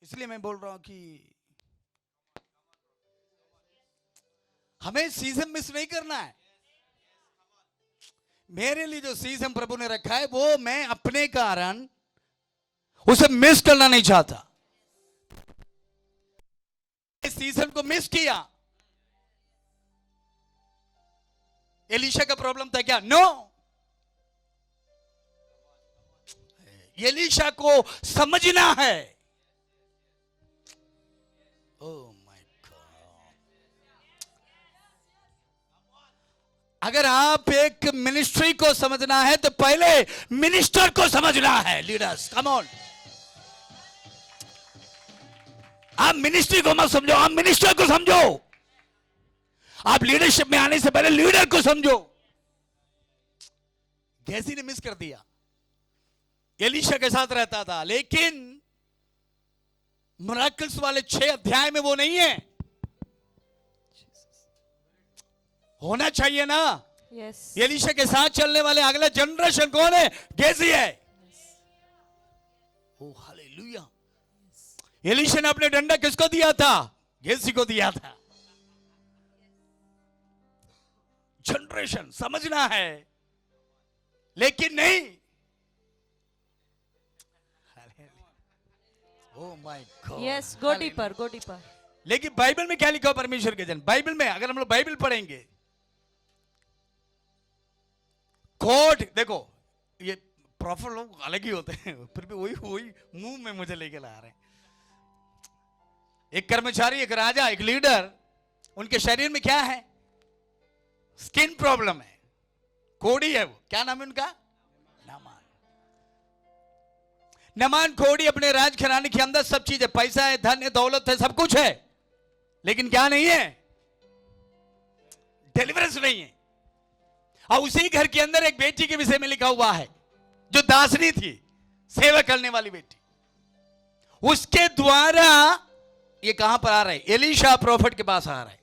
इसलिए मैं बोल रहा हूं कि हमें सीजन मिस नहीं करना है। मेरे लिए जो सीजन प्रभु ने रखा है वो मैं अपने कारण उसे मिस करना नहीं चाहता। इस सीजन को मिस किया। एलीशा का प्रॉब्लम था क्या? नो, एलीशा को समझना है। ओह माय गॉड, अगर आप एक मिनिस्ट्री को समझना है तो पहले मिनिस्टर को समझना है। लीडर्स कम ऑन, आप मिनिस्ट्री को मत समझो, आप मिनिस्टर को समझो। आप लीडरशिप में आने से पहले लीडर को समझो। गेहजी ने मिस कर दिया। एलीशा के साथ रहता था, लेकिन मिरेकल्स वाले 6 अध्याय में वो नहीं है। होना चाहिए ना। Yes. एलीशा के साथ चलने वाले अगला जनरेशन कौन है? गेहजी है। ओ हालेलुया। एलीशा ने अपने डंडा किसको दिया था? गेहजी को दिया था। जनरेशन समझना है, लेकिन नहीं। Oh my God, Yes, go deeper, go deeper. लेकिन बाइबल में क्या लिखा परमेश्वर के जन? बाइबल में अगर हम लोग बाइबल पढ़ेंगे, कोड देखो, ये प्रॉफिट लोग अलग ही होते हैं, फिर भी वही वही मुंह में मुझे लेके ला रहे हैं। एक कर्मचारी, एक राजा, एक लीडर, उनके शरीर में क्या है? स्किन प्रॉब्लम है, कोड़ी है। वो क्या नाम है उनका? नामान। नामान कोड़ी अपने राज घराने के अंदर सब चीज है, पैसा है, धन है, दौलत है, सब कुछ है, लेकिन क्या नहीं है? डिलीवरेंस नहीं है। और उसी घर के अंदर एक बेटी के विषय में लिखा हुआ है, जो दासनी थी, सेवा करने वाली बेटी। उसके द्वारा ये कहां पर आ रहा है? एलीशा प्रॉफिट के पास आ रहा है।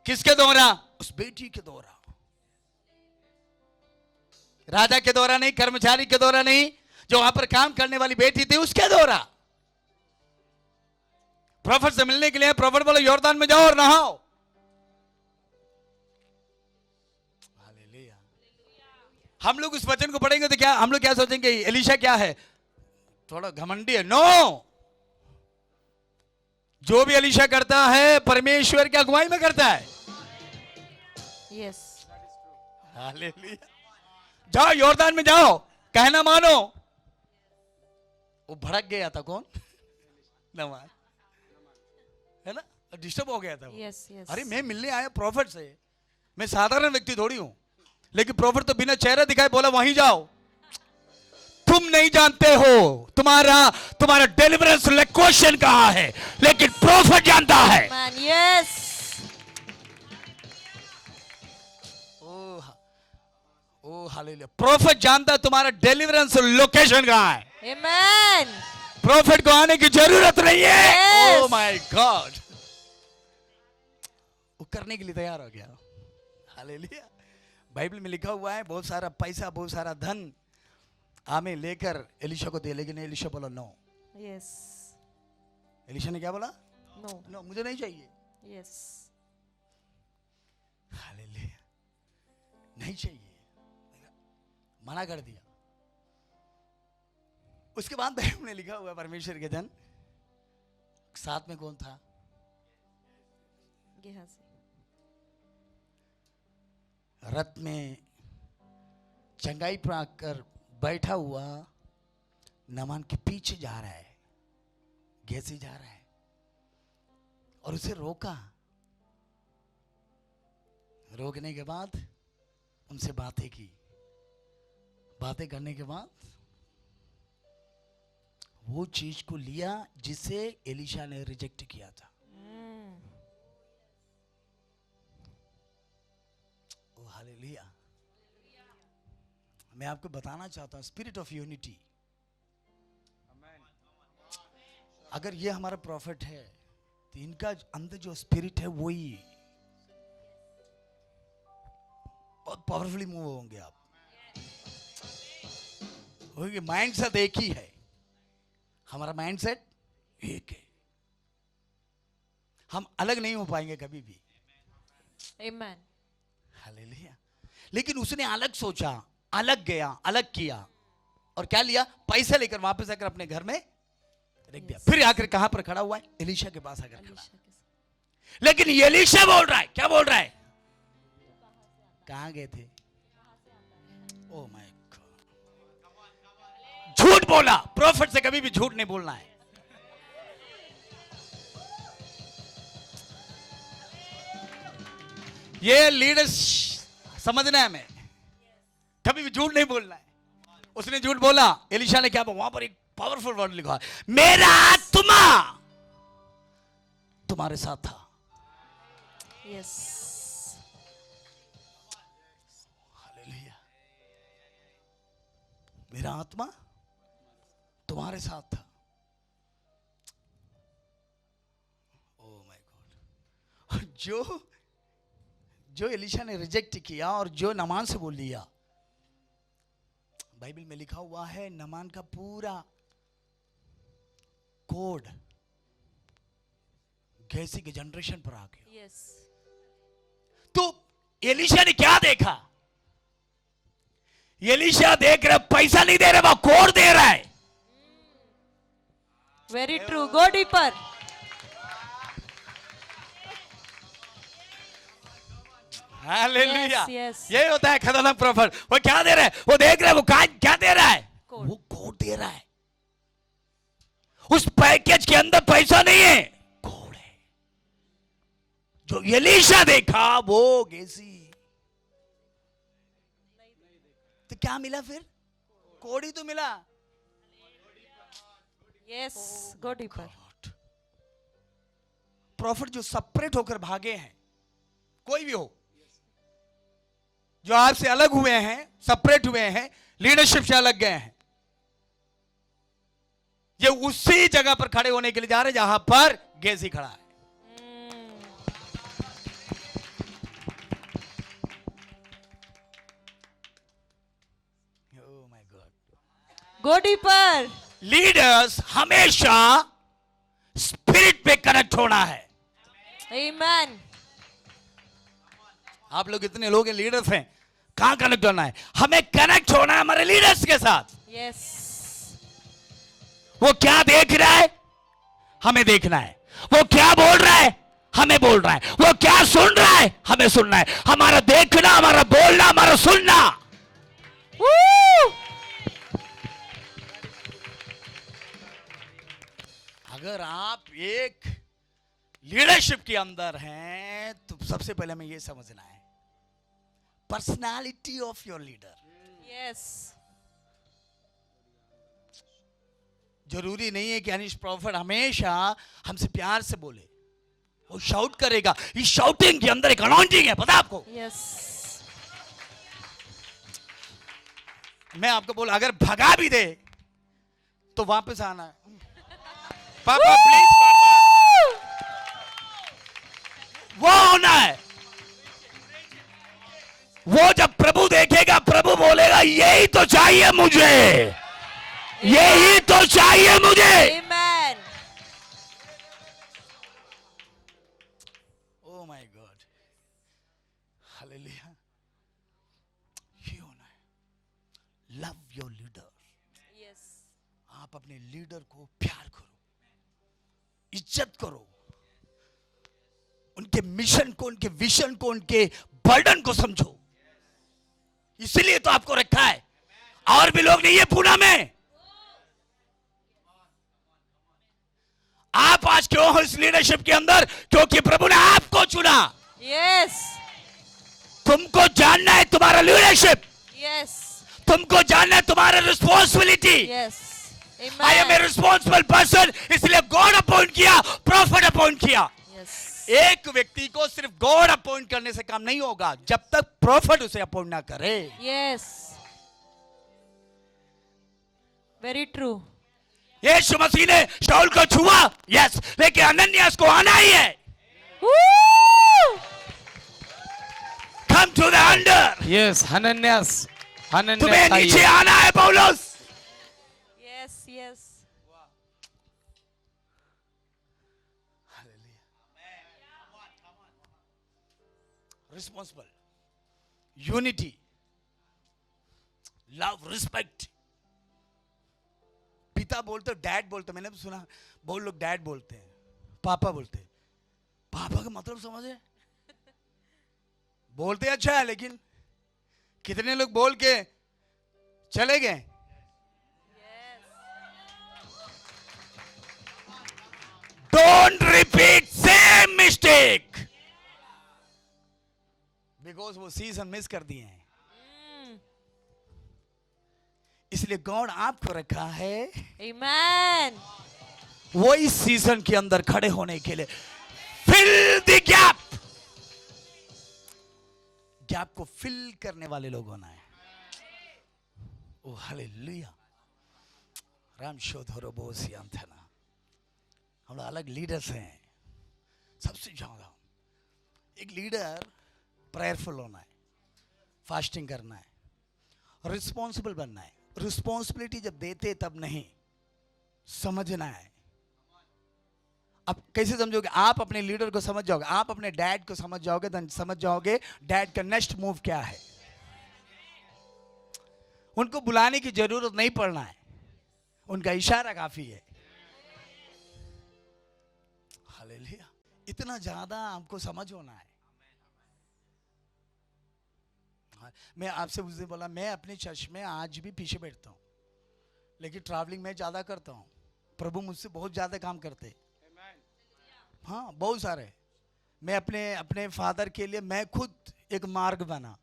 किसके द्वारा? उस बेटी के द्वारा। राजा के द्वारा नहीं, कर्मचारी के द्वारा नहीं, जो वहां पर काम करने वाली बेटी थी उसके द्वारा। प्रॉफिट से मिलने के लिए प्रॉफिट बोलो यॉर्दान में जाओ और नहाओ। हालेलुया। हम लोग उस वचन को पढ़ेंगे तो क्या हम लोग क्या सोचेंगे? एलीशा क्या है? थोड़ा घमंडी है। नो, जो भी एलीशा करता है परमेश्वर की अगुवाई में करता है। Yes. हालेलुया। जाओ यॉर्दान में जाओ, कहना मानो। वो भड़क गया था कौन? नमान, है ना? डिस्टर्ब हो गया था वो। Yes, yes. अरे मैं मिलने आया प्रॉफिट से, मैं साधारण व्यक्ति थोड़ी हूं, लेकिन प्रॉफिट तो बिना चेहरा दिखाए बोला वहीं जाओ। तुम नहीं जानते हो तुम्हारा डिलीवरेंस लोकेशन कहां है, लेकिन प्रॉफिट जानता है। Man, yes. ओ हालेलुया। प्रॉफिट जानता है तुम्हारा डिलीवरेंस लोकेशन कहां है। Amen. प्रॉफिट को आने की जरूरत नहीं है। Yes. ओ माय गॉड, वो करने के लिए तैयार हो गया। हालेलुया। बाइबल में लिखा हुआ है बहुत सारा पैसा, बहुत सारा धन आमे लेकर एलीशा को दे, लेकिन एलीशा बोला नो। Yes. एलीशा ने क्या बोला? No. नो, मुझे नहीं चाहिए। Yes. हालेलुया। नहीं चाहिए, मना कर दिया। उसके बाद बाइबल में लिखा हुआ परमेश्वर के जन, साथ में कौन था? Gehazi. रथ में चंगाई पाकर बैठा हुआ नामान के पीछे जा रहा है, गेहजी जा रहा है, और उसे रोका। रोकने के बाद उनसे बातें की। बातें करने के बाद वो चीज को लिया जिसे एलीशा ने रिजेक्ट किया था। ओ हालेलुया। मैं आपको बताना चाहता हूं स्पिरिट ऑफ यूनिटी। अगर ये हमारा प्रॉफिट है तो इनका अंदर जो स्पिरिट है वही बहुत पावरफुली मूव होंगे आप। माइंड सेट एक ही है, हमारा माइंड सेट एक है। हम अलग नहीं हो पाएंगे कभी भी। Amen. हालेलुया। लेकिन उसने अलग सोचा, अलग गया, अलग किया, और क्या लिया? पैसा लेकर वापस आकर अपने घर में रख दिया। फिर आकर कहां पर खड़ा हुआ है? एलीशा के पास आकर खड़ा। Elisha के साथ। लेकिन एलीशा बोल रहा है, क्या बोल रहा है? कहां गए थे? ओ माय गॉड, झूठ बोला। प्रॉफिट से कभी भी झूठ नहीं बोलना है। ये लीडर्स समझना है हमें, कभी भी झूठ नहीं बोलना है। उसने झूठ बोला। एलीशा ने क्या बोला? वहां पर एक पावरफुल वर्ड लिखा है, मेरा आत्मा तुम्हारे साथ था। Yes. हालेलुया। मेरा आत्मा तुम्हारे साथ था। Oh my God. जो एलीशा ने रिजेक्ट किया और जो नामान से बोल लिया, बाइबल में लिखा हुआ है नामान का पूरा कोड गैसी के जनरेशन पर आ गया। Yes. तो एलीशा ने क्या देखा? एलीशा देख रहा पैसा नहीं दे रहा, वो कोड दे रहा है। Very true. Go deeper. Hallelujah. Yes, yes. ये होता है खतरनाक प्रॉफिट। वो क्या दे रहा है? वो देख रहा है, वो क्या दे रहा है? कोड। वो कोड दे रहा है। उस पैकेज के अंदर पैसा नहीं है, कोड है। जो एलीशा देखा वो गेसी। तो क्या मिला फिर? कोड ही तो मिला। Yes. Go deeper. प्रॉफिट जो सेपरेट होकर भागे हैं, कोई भी हो, जो आपसे अलग हुए हैं, सेपरेट हुए हैं, लीडरशिप से अलग गए हैं, ये उसी जगह पर खड़े होने के लिए जा रहे हैं जहां पर गेजी खड़ा है। Oh my God. Go deeper. Leaders हमेशा स्पिरिट पे कनेक्ट होना है। Amen. आप लोग इतने लोग हैं, लीडर्स हैं, कहां कनेक्ट होना है? हमें कनेक्ट होना है हमारे लीडर्स के साथ। Yes. वो क्या देख रहा है, हमें देखना है। वो क्या बोल रहा है, हमें बोल रहा है। वो क्या सुन रहा है, हमें सुनना है। हमारा देखना, हमारा बोलना, हमारा सुनना। Woo! अगर आप एक लीडरशिप के अंदर हैं तो सबसे पहले हमें यह समझना है personality of your leader. Yes. जरूरी नहीं है कि अनिश प्रॉफिट हमेशा हमसे प्यार से बोले। वो शाउट करेगा। इस शाउटिंग के अंदर एक अनॉइंटिंग है, पता है आपको? Yes. मैं आपको बोला, अगर भगा भी दे तो वापस आना है। पापा प्लीज, पापा, वो होना है। वो जब प्रभु देखेगा, प्रभु बोलेगा यही तो चाहिए मुझे, यही तो चाहिए मुझे। Amen. Oh my God, hallelujah. ये होना है। Love your leader. Yes. आप अपने लीडर को प्यार करो, इज्जत करो, उनके मिशन को, उनके विजन को, उनके बर्डन को समझो। इसीलिए तो आपको रखा है, और भी लोग नहीं है पूना में। आप आज क्यों हो इस लीडरशिप के अंदर? क्योंकि प्रभु ने आपको चुना। Yes. तुमको जानना है तुम्हारा लीडरशिप, Yes. तुमको जानना है तुम्हारा responsibility. Yes. I am a Amen. Responsible person, इसलिए गॉड अपॉइंट किया, प्रॉफिट अपॉइंट किया। Yes. एक व्यक्ति को सिर्फ गॉड अपॉइंट करने से काम नहीं होगा जब तक प्रॉफिट उसे अपॉइंट ना करे। Yes. Very true. यीशु मसीह ने शाऊल को छुआ, यस, लेकिन अनन्यास को आना ही है। Woo! Come to the under. Yes, Ananias तुम्हें नीचे आना है पौलुस। Yes. Yes. Responsible, unity, love, respect. पिता बोलते, डैड बोलते, मैंने भी सुना बहुत लोग डैड बोलते हैं, पापा बोलते हैं। पापा का मतलब समझे, बोलते अच्छा है, लेकिन कितने लोग बोल के चले गए। Don't repeat same mistake, because वो सीजन मिस कर दिए हैं। इसलिए गॉड आपको रखा है Amen. वो इस सीजन के अंदर खड़े होने के लिए। फिल द गैप, गैप को फिल करने वाले लोग होना है। ओ हालेलुया, राम शोधरो बोसियांथना। हम लोग अलग लीडर्स हैं। सबसे ज्यादा एक लीडर प्रेयरफुल होना है, फास्टिंग करना है, रिस्पॉन्सिबल बनना है। रिस्पॉन्सिबिलिटी जब देते तब नहीं, समझना है। अब कैसे समझोगे? आप अपने लीडर को समझ जाओगे, आप अपने डैड को समझ जाओगे, तो समझ जाओगे डैड का नेक्स्ट मूव क्या है। उनको बुलाने की जरूरत नहीं पड़ना है, उनका इशारा काफी है। हालेलुया, इतना ज्यादा आपको समझ होना है। मैं आपसे उस दिन बोला, मैं अपने चर्च में आज भी पीछे बैठता हूँ, लेकिन ट्रैवलिंग मैं ज्यादा करता हूँ। प्रभु मुझसे बहुत ज्यादा काम करते, हाँ बहुत सारे। मैं अपने फादर के लिए मैं खुद एक मार्ग बना,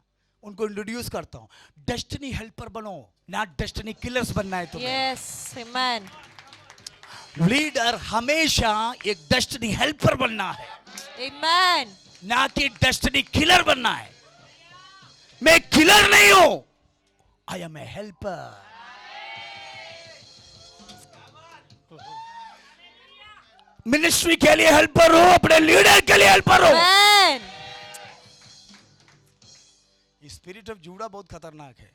उनको इंट्रोड्यूस करता हूँ। डेस्टिनी हेल्पर बनो, ना डेस्टिनी किलर्स बनना है तुम्हें। Yes. Amen. लीडर हमेशा एक डेस्टिनी हेल्पर बनना है, Amen. ना कि डेस्टिनी किलर बनना है। मैं किलर नहीं हूं, I am a helper. Ministry के लिए हेल्पर हो, अपने लीडर के लिए हेल्पर हो। Amen. स्पिरिट ऑफ जूडा बहुत खतरनाक है।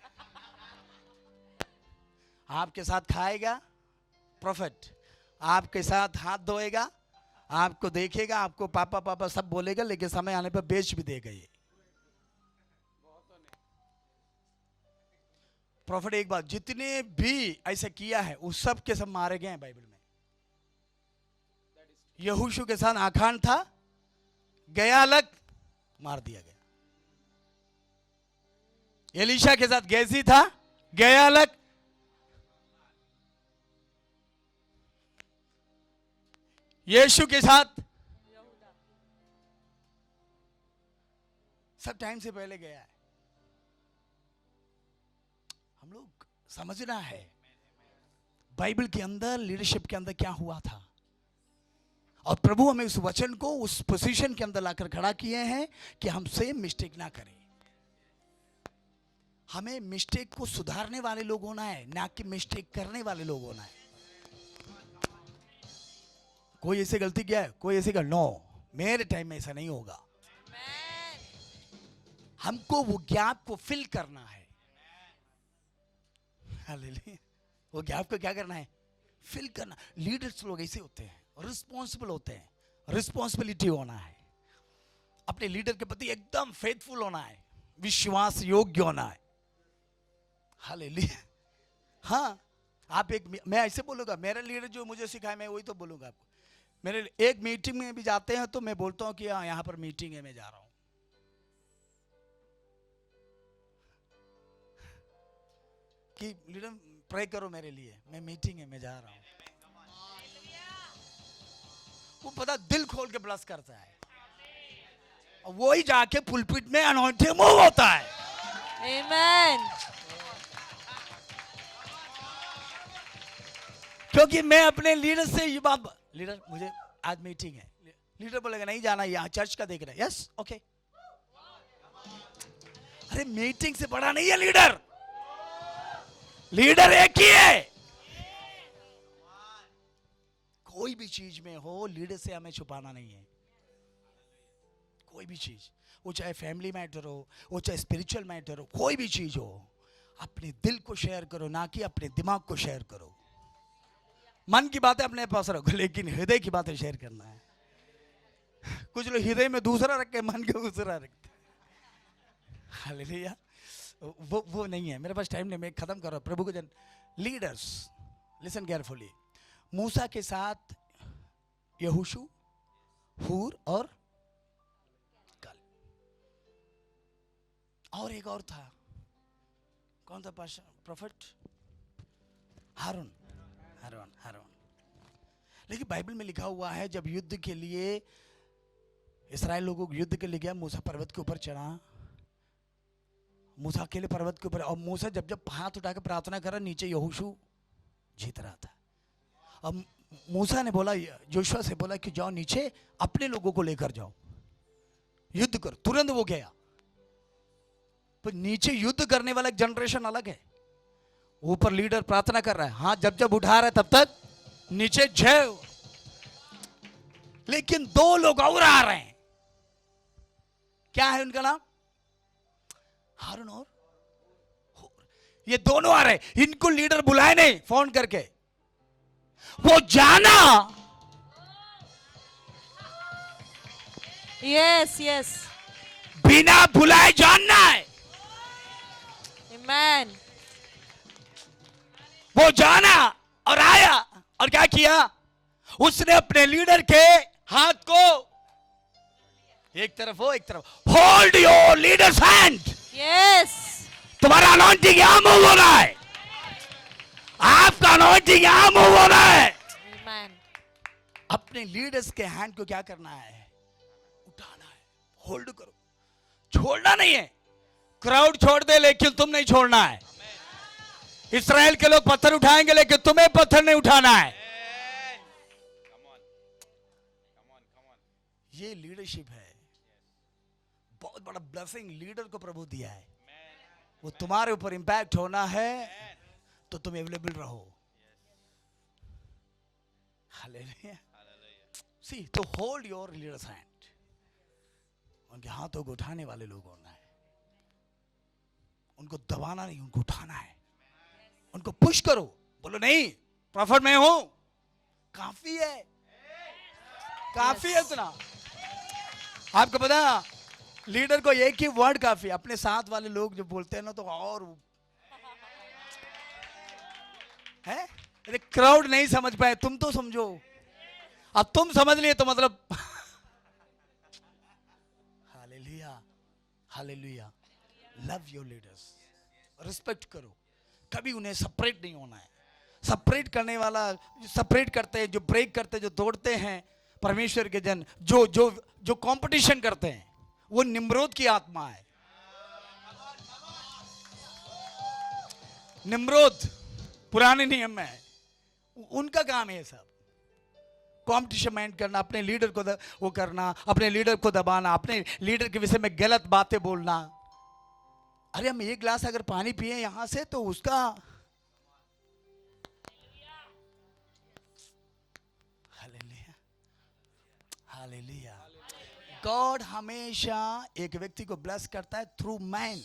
आपके साथ खाएगा प्रॉफिट, आपके साथ हाथ धोएगा, आपको देखेगा, आपको पापा पापा सब बोलेगा, लेकिन समय आने पर बेच भी देगा। ये प्रॉफिट एक बात, जितने भी ऐसा किया है उस सब के सब मारे गए हैं बाइबल में। यहोशू के साथ आखान था, गया अलग, मार दिया गया। एलीशा के साथ गेजी था, गया अलग। यीशु के साथ सब टाइम से पहले गया है। हम लोग समझना है बाइबल के अंदर लीडरशिप के अंदर क्या हुआ था, और प्रभु हमें उस वचन को उस पोजीशन के अंदर लाकर खड़ा किए हैं कि हम सेम मिस्टेक ना करें। हमें मिस्टेक को सुधारने वाले लोग होना है, ना कि मिस्टेक करने वाले लोग होना है। कोई ऐसे गलती किया है, कोई ऐसे नो, मेरे टाइम में ऐसा नहीं होगा। हमको वो गैप को फिल करना है। हालेलुया, वो गैप को क्या करना है? फिल करना। लीडर्स लोग ऐसे होते हैं, रिस्पॉन्सिबल होते हैं, रिस्पॉन्सिबिलिटी होना है। अपने लीडर के प्रति एकदम फेथफुल होना है, विश्वास योग्य होना है। हालेलुया। हाँ, आप मैं ऐसे बोलूंगा, मेरा लीडर जो मुझे सिखाया मैं वही तो बोलूंगा आपको। मेरे एक मीटिंग में भी जाते हैं तो मैं बोलता हूं कि हाँ यहां पर मीटिंग है, मैं जा रहा हूं। कि लीडर प्रे करो मेरे लिए, मैं मीटिंग है, मैं जा रहा हूं। वो पता दिल खोल के ब्लस करता है, और वो ही जाके पुलपिट में अनॉइंटेड मूव होता है। Amen. क्योंकि मैं अपने लीडर से ये बात, लीडर मुझे आज मीटिंग है, लीडर बोलेगा नहीं जाना, यहाँ चर्च का देख रहे हैं, यस ओके। अरे मीटिंग से बड़ा नहीं है लीडर, लीडर एक ही है। कोई भी चीज में हो, लीडर से हमें छुपाना नहीं है। कोई भी चीज, वो चाहे फैमिली मैटर हो, वो चाहे स्पिरिचुअल मैटर हो, कोई भी चीज हो, अपने दिल को शेयर करो, ना कि अपने दिमाग को शेयर करो। मन की बातें अपने पास रखो, लेकिन हृदय की बातें शेयर करना है। कुछ लोग हृदय में दूसरा रख के मन के दूसरा रखते। हालेलुया। वो नहीं है, मेरे पास टाइम नहीं, मैं खत्म कर रहा हूं। प्रभु के जन, लीडर्स लिसन केयरफुली। मूसा के साथ यहोशू, हूर और कल, और एक और था, कौन था प्रोफेट? हारून। हारून हारून। लेकिन बाइबल में लिखा हुआ है जब युद्ध के लिए इस्राएल लोगों को युद्ध के लिए गया, मूसा पर्वत के ऊपर चढ़ा, मूसा अकेले पर्वत के ऊपर, और मूसा जब जब हाथ उठा के प्रार्थना करा, नीचे यहोशू जीत रहा था। अब मूसा ने बोला, जोशुआ से बोला कि जाओ नीचे अपने लोगों को लेकर जाओ, युद्ध करो। तुरंत वो गया। पर नीचे युद्ध करने वाला एक जनरेशन अलग है, ऊपर लीडर प्रार्थना कर रहा है, हाथ जब जब उठा रहा है तब तक नीचे जय। लेकिन दो लोग और आ रहे हैं, क्या है उनका नाम? हारून और हूर। ये दोनों आ रहे हैं। इनको लीडर बुलाए नहीं फोन करके, वो जाना। Yes yes. बिना बुलाए जानना है। Amen. वो जाना और आया, और क्या किया? उसने अपने लीडर के हाथ को एक तरफ हो, एक तरफ, hold your leaders hand. Yes. तुम्हारा अनॉइंटिंग यहां मूव हो रहा है, आपका अनॉइंटिंग यहां मूव हो रहा है। Amen. अपने लीडर्स के हैंड को क्या करना है? उठाना है, होल्ड करो, छोड़ना नहीं है। क्राउड छोड़ दे लेकिन तुम नहीं छोड़ना है। इस्राएल के लोग पत्थर उठाएंगे लेकिन तुम्हें पत्थर नहीं उठाना है। ये लीडरशिप है, बहुत बड़ा ब्लेसिंग लीडर को प्रभु दिया है। वो तुम्हारे ऊपर इंपैक्ट होना है तो तुम अवेलेबल रहो। हालेलुया। सी, तो होल्ड योर लीडर्स हैंड। उनके हाथों को उठाने वाले लोग होना है, उनको दबाना नहीं, उनको उठाना है। उनको पुश करो, बोलो नहीं प्रॉफिट में हूं, काफी है, काफी है इतना। आपको पता, लीडर को एक ही वर्ड काफी। अपने साथ वाले लोग जो बोलते हैं ना तो और है, अरे क्राउड नहीं समझ पाए, तुम तो समझो। अब तुम समझ लिए तो मतलब hallelujah, hallelujah. Love your leaders, respect करो, कभी उन्हें सेपरेट नहीं होना है। सेपरेट करने वाला, सेपरेट करते हैं, जो ब्रेक करते हैं, जो तोड़ते हैं परमेश्वर के जन, जो जो जो कंपटीशन करते हैं, वो निम्रोद की आत्मा है। निम्रोद पुराने नियम में है, उनका काम है ये सब कंपटीशन माइंड करना, अपने लीडर को वो करना, अपने लीडर को दबाना, अपने लीडर के विषय में गलत बातें बोलना। अरे हम एक गिलास अगर पानी पिए यहां से तो उसका हालेलुया, हालेलुया। गॉड हमेशा एक व्यक्ति को ब्लेस करता है थ्रू मैन।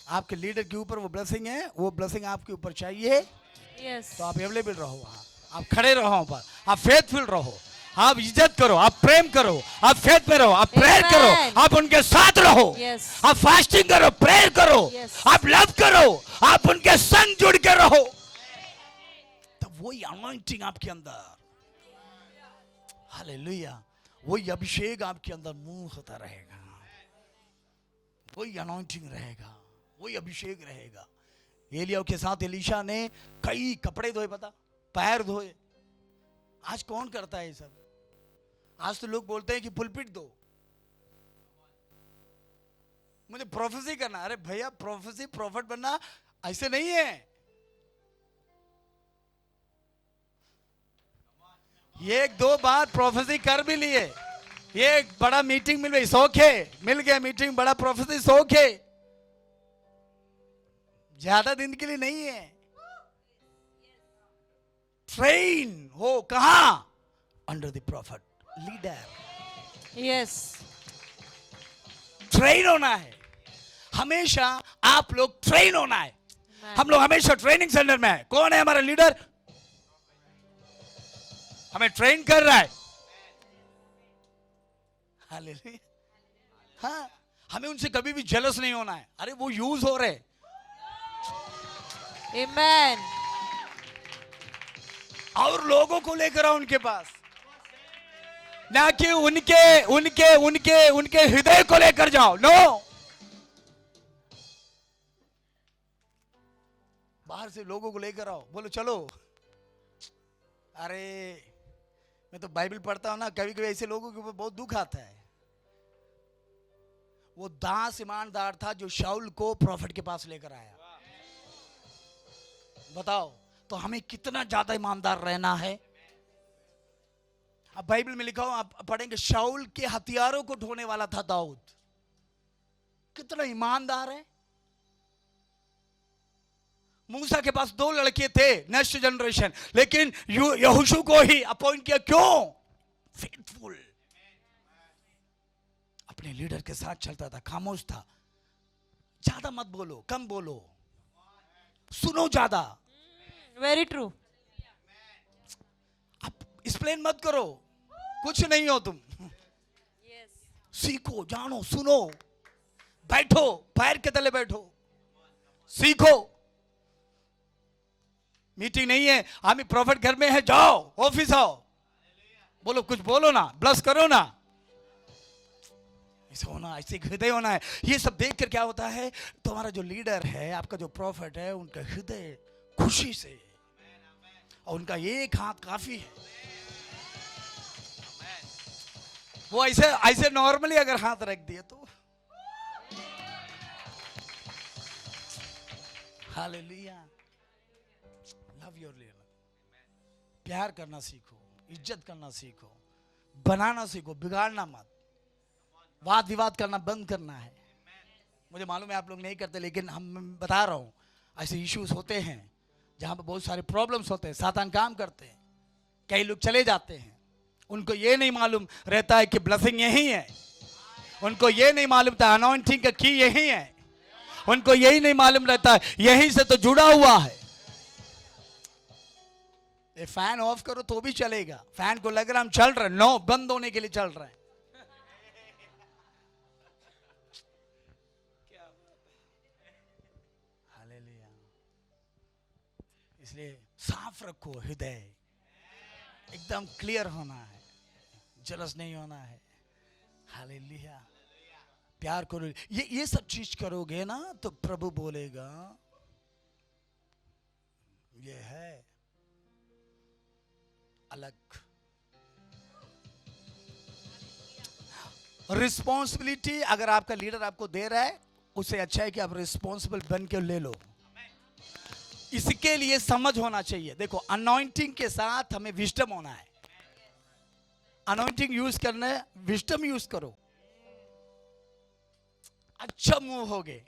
आपके लीडर के ऊपर वो ब्लेसिंग है, वो ब्लेसिंग आपके ऊपर चाहिए। Yes. तो आप अवेलेबल रहो, वहां आप खड़े रहो, वहां पर आप फेथफुल रहो, आप इज्जत करो, आप प्रेम करो, आप फेथ में रहो, आप प्रेयर Amen. करो, आप उनके साथ रहो। Yes. आप फास्टिंग करो, प्रेयर करो, Yes. आप लव करो, आप उनके संग जुड़ के रहो, तब वही अनॉइंटिंग आपके अंदर, हालेलुया, वही अभिषेक आपके अंदर मूव होता रहेगा, वही अनॉइंटिंग रहेगा, वही अभिषेक रहेगा। एलिया के साथ एलीशा ने कई कपड़े धोए, पता, पैर धोए। आज कौन करता है ये सब? आज तो लोग बोलते हैं कि पुलपिट दो, मुझे प्रोफेसी करना। अरे भैया, प्रोफेसी प्रॉफिट बनना ऐसे नहीं है। ये एक दो बार प्रोफेसी कर भी लिए, ये एक बड़ा मीटिंग मिल गई, शौक है, मिल गया मीटिंग, बड़ा प्रोफेसी शौक है, ज्यादा दिन के लिए नहीं है। ट्रेन हो कहां? Under the profit leader. Yes. Train होना है, हमेशा आप लोग ट्रेन होना है। Amen. हम लोग हमेशा ट्रेनिंग सेंटर में है। कौन है हमारा लीडर? हमें ट्रेन कर रहा है। हालेलुया। हाँ, हमें उनसे कभी भी जेलस नहीं होना है। अरे वो यूज हो रहे, Amen. और लोगों को लेकर आओ उनके पास, ना कि उनके उनके उनके उनके हृदय को लेकर जाओ। नो, बाहर से लोगों को लेकर आओ, बोलो चलो। अरे मैं तो बाइबल पढ़ता हूं ना, कभी कभी ऐसे लोगों के ऊपर बहुत दुख आता है। वो दास ईमानदार था जो शाऊल को प्रॉफिट के पास लेकर आया। बताओ, तो हमें कितना ज्यादा ईमानदार रहना है। अब बाइबल में लिखा हो, आप पढ़ेंगे, शाऊल के हथियारों को ढोने वाला था दाऊद। कितना ईमानदार है। मूसा के पास 2 लड़के थे, नेक्स्ट जनरेशन, लेकिन यहोशू को ही अपॉइंट किया। क्यों? फेथफुल, अपने लीडर के साथ चलता था, खामोश था। ज्यादा मत बोलो, कम बोलो, सुनो ज्यादा। Very true. आप एक्सप्लेन मत करो, कुछ नहीं हो तुम। Yes. सीखो, जानो, सुनो, बैठो, पैर के तले बैठो, सीखो। मीटिंग नहीं है, हम प्रॉफिट घर में है, जाओ ऑफिस आओ, बोलो, कुछ बोलो ना, ब्लस करो ना। ऐसे होना, ऐसे हृदय होना है। ये सब देख कर क्या होता है, तुम्हारा जो लीडर है, आपका जो प्रॉफिट है, उनका हृदय खुशी से, और उनका एक हाथ काफी है। वो ऐसे ऐसे नॉर्मली अगर हाथ रख दिए तो हालेलुया। लव योर लीडर, प्यार करना सीखो, इज्जत करना सीखो, बनाना सीखो, बिगाड़ना मत। वाद विवाद करना बंद करना है। मुझे मालूम है आप लोग नहीं करते, लेकिन हम बता रहा हूं, ऐसे इश्यूज होते हैं जहां पर बहुत सारे प्रॉब्लम्स होते हैं, सातान काम करते हैं। कई लोग चले जाते हैं, उनको ये नहीं मालूम रहता है कि ब्लेसिंग यही है, उनको ये नहीं मालूम था अनॉइंटिंग का की यही है, उनको यही नहीं मालूम रहता है यहीं से तो जुड़ा हुआ है। ये फैन ऑफ करो तो भी चलेगा, फैन को लग रहा हम चल रहे, नो, बंद होने के लिए चल रहे हैं। हालेलुया। इसलिए साफ रखो हृदय, एकदम क्लियर होना है, जलस नहीं होना है। हालेलुया। प्यार करो, ये सब चीज करोगे ना तो प्रभु बोलेगा ये है अलग। रिस्पॉन्सिबिलिटी अगर आपका लीडर आपको दे रहा है, उससे अच्छा है कि आप रिस्पॉन्सिबल बन के ले लो। इसके लिए समझ होना चाहिए। देखो, अनॉइंटिंग के साथ हमें विजडम होना है। अनॉइंटिंग यूज करना है, विजडम यूज करो, अच्छा मूव होगे।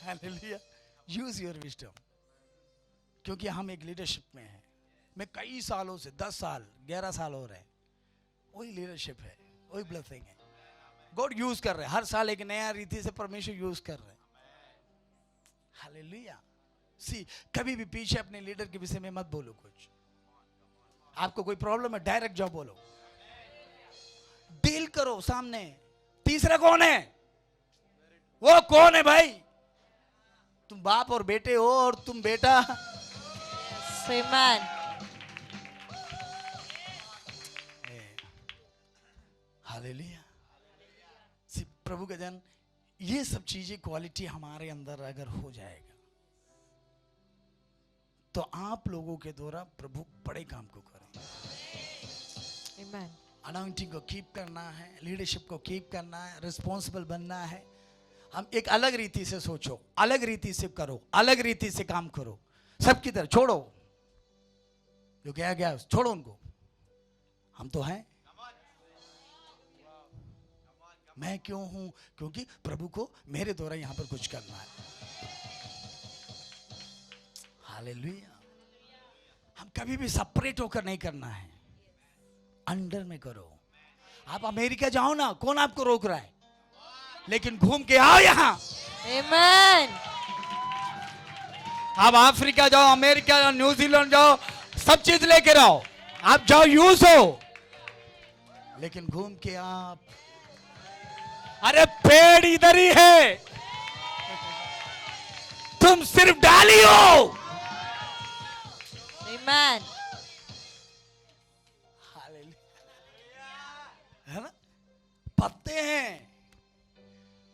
हालेलुया। यूज योर विजडम, क्योंकि हम एक लीडरशिप में हैं। मैं कई सालों से 10 साल 11 साल हो रहे हैं, वही लीडरशिप है, वही ब्लेसिंग है। गॉड यूज कर रहे हैं, हर साल एक नया रीति से परमेश्वर यूज कर रहे हैं। हालेलुया। सी, कभी भी पीछे अपने लीडर के विषय में मत बोलो कुछ। आपको कोई प्रॉब्लम है, डायरेक्ट जाओ, बोलो, डील करो सामने। तीसरा कौन है? वो कौन है भाई? तुम बाप और बेटे हो, और तुम बेटा। Amen. हालेलुया। प्रभु का जन, ये सब चीजें क्वालिटी हमारे अंदर अगर हो जाएगा तो आप लोगों के द्वारा प्रभु बड़े काम को करें। Amen. अनॉइंटिंग को कीप करना है, लीडरशिप को कीप करना है, रिस्पॉन्सिबल बनना है। हम एक अलग रीति से सोचो, अलग रीति से करो, अलग रीति से काम करो। सबकी तरह छोड़ो, जो क्या गया छोड़ो उनको। हम तो हैं। मैं क्यों हूं? क्योंकि प्रभु को मेरे द्वारा यहां पर कुछ करना है। हालेलुया। हम कभी भी सेपरेट होकर नहीं करना है, अंडर में करो। आप अमेरिका जाओ ना, कौन आपको रोक रहा है? लेकिन घूम के आओ यहां। Amen. आप अफ्रीका जाओ, अमेरिका जाओ, न्यूजीलैंड जाओ, सब चीज लेकर आओ। आप जाओ, यूज हो, लेकिन घूम के आप अरे पेड़ इधर ही है, तुम सिर्फ डाली हो। Amen. है ना, पत्ते हैं।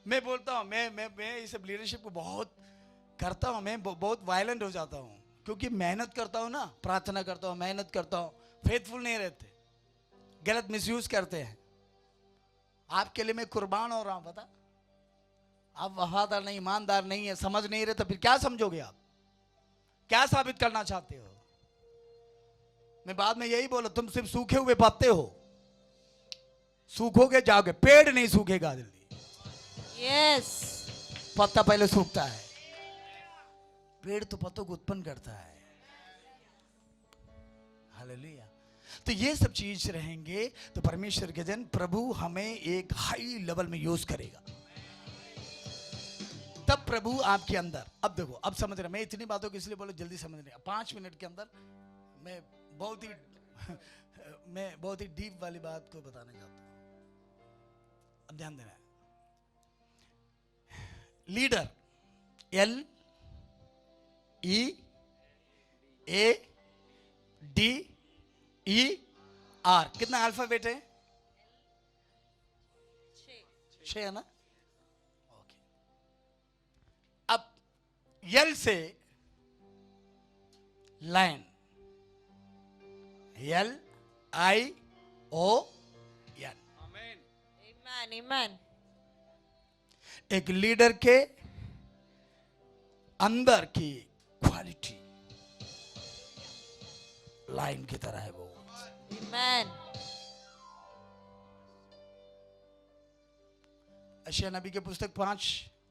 मैं बोलता हूं, मैं इस लीडरशिप को बहुत करता हूं, मैं बहुत वायलेंट हो जाता हूं, क्योंकि मेहनत करता हूं ना, प्रार्थना करता हूं, मेहनत करता हूं, फेथफुल नहीं रहते, गलत मिसयूज करते हैं। आपके लिए मैं कुर्बान हो रहा हूं, पता, आप वफादार नहीं, ईमानदार नहीं है, समझ नहीं रहे, तो फिर क्या समझोगे आप, क्या साबित करना चाहते हो? मैं बाद में यही बोला, तुम सिर्फ सूखे हुए पत्ते हो, सूखोगे जाओगे, पेड़ नहीं सूखेगा जल्दी। Yes. पत्ता पहले सूखता है, पेड़ तो पत्तों को उत्पन्न करता है। हालेलुया। तो ये सब चीज रहेंगे तो परमेश्वर के जन, प्रभु हमें एक हाई लेवल में यूज करेगा। तब प्रभु आपके अंदर, अब देखो, अब समझ रहे, मैं इतनी बातों को इसलिए बोलो जल्दी समझ रहे, 5 मिनट के अंदर मैं बहुत ही डीप वाली बात को बताने चाहता हूं। अब ध्यान देना, लीडर LEADER, कितना अल्फाबेट है? 6 है ना? ओके। अब L से लाइन, LION। Amen. Amen. एक लीडर के अंदर की क्वालिटी लाइन की तरह है वो। Amen. यशायाह नबी के पुस्तक 5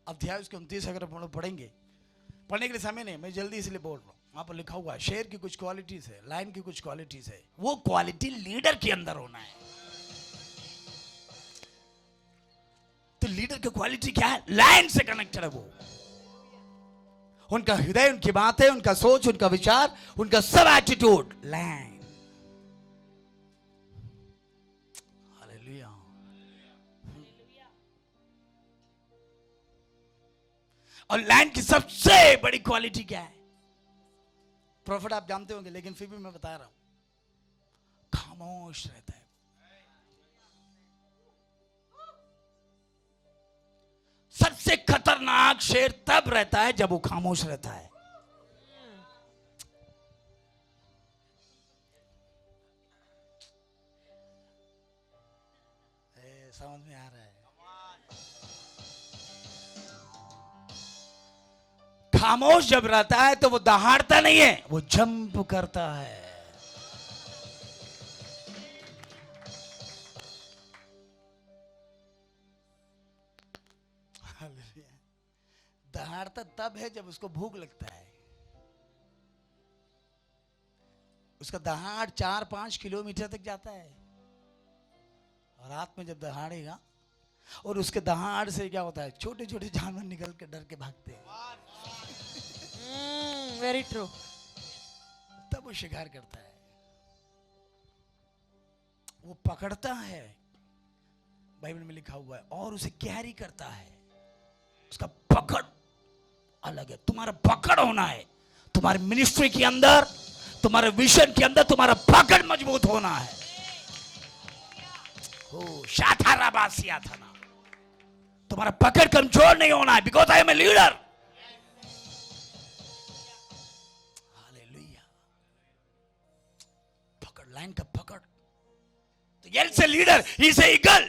अध्याय उसके 29 अगर हम लोग पढ़ेंगे, पढ़ने के लिए समय नहीं, मैं जल्दी इसलिए बोल रहा हूं। वहां पर लिखा हुआ है शेर की कुछ क्वालिटीज है, लाइन की कुछ क्वालिटीज है, वो क्वालिटी लीडर के अंदर होना है। तो लीडर की क्वालिटी क्या है? लाइन से कनेक्टेड है वो। उनका हृदय, उनकी बातें, उनका सोच, उनका विचार, उनका सब एटीट्यूड लाइन। हालेलुया। और लाइन की सबसे बड़ी क्वालिटी क्या है? प्रॉफिट आप जानते होंगे, लेकिन फिर भी मैं बता रहा हूं, खामोश रहता है। सबसे खतरनाक शेर तब रहता है जब वो खामोश रहता है। समझ में आ रहा है? खामोश जब रहता है तो वो दहाड़ता नहीं है, वो जंप करता है। दहाड़ता तब है जब उसको भूख लगता है। उसका दहाड़ 4-5 किलोमीटर तक जाता है, और रात में जब दहाड़ेगा, और उसके दहाड़ से क्या होता है, छोटे छोटे जानवर निकल के डर के भागते हैं। Very true. तब वो शिकार करता है, वो पकड़ता है, बाइबल में लिखा हुआ है, और उसे कैरी करता है। उसका पकड़ अलग है। तुम्हारा पकड़ होना है, तुम्हारी मिनिस्ट्री के अंदर, तुम्हारे विजन के अंदर तुम्हारा पकड़ मजबूत होना है। ओ शाथाराबासिया था ना, तुम्हारा पकड़ कमजोर नहीं होना है, because I am a leader. Hallelujah. पकड़, लाइन का पकड़। तो एल से लीडर, ही से ईगल।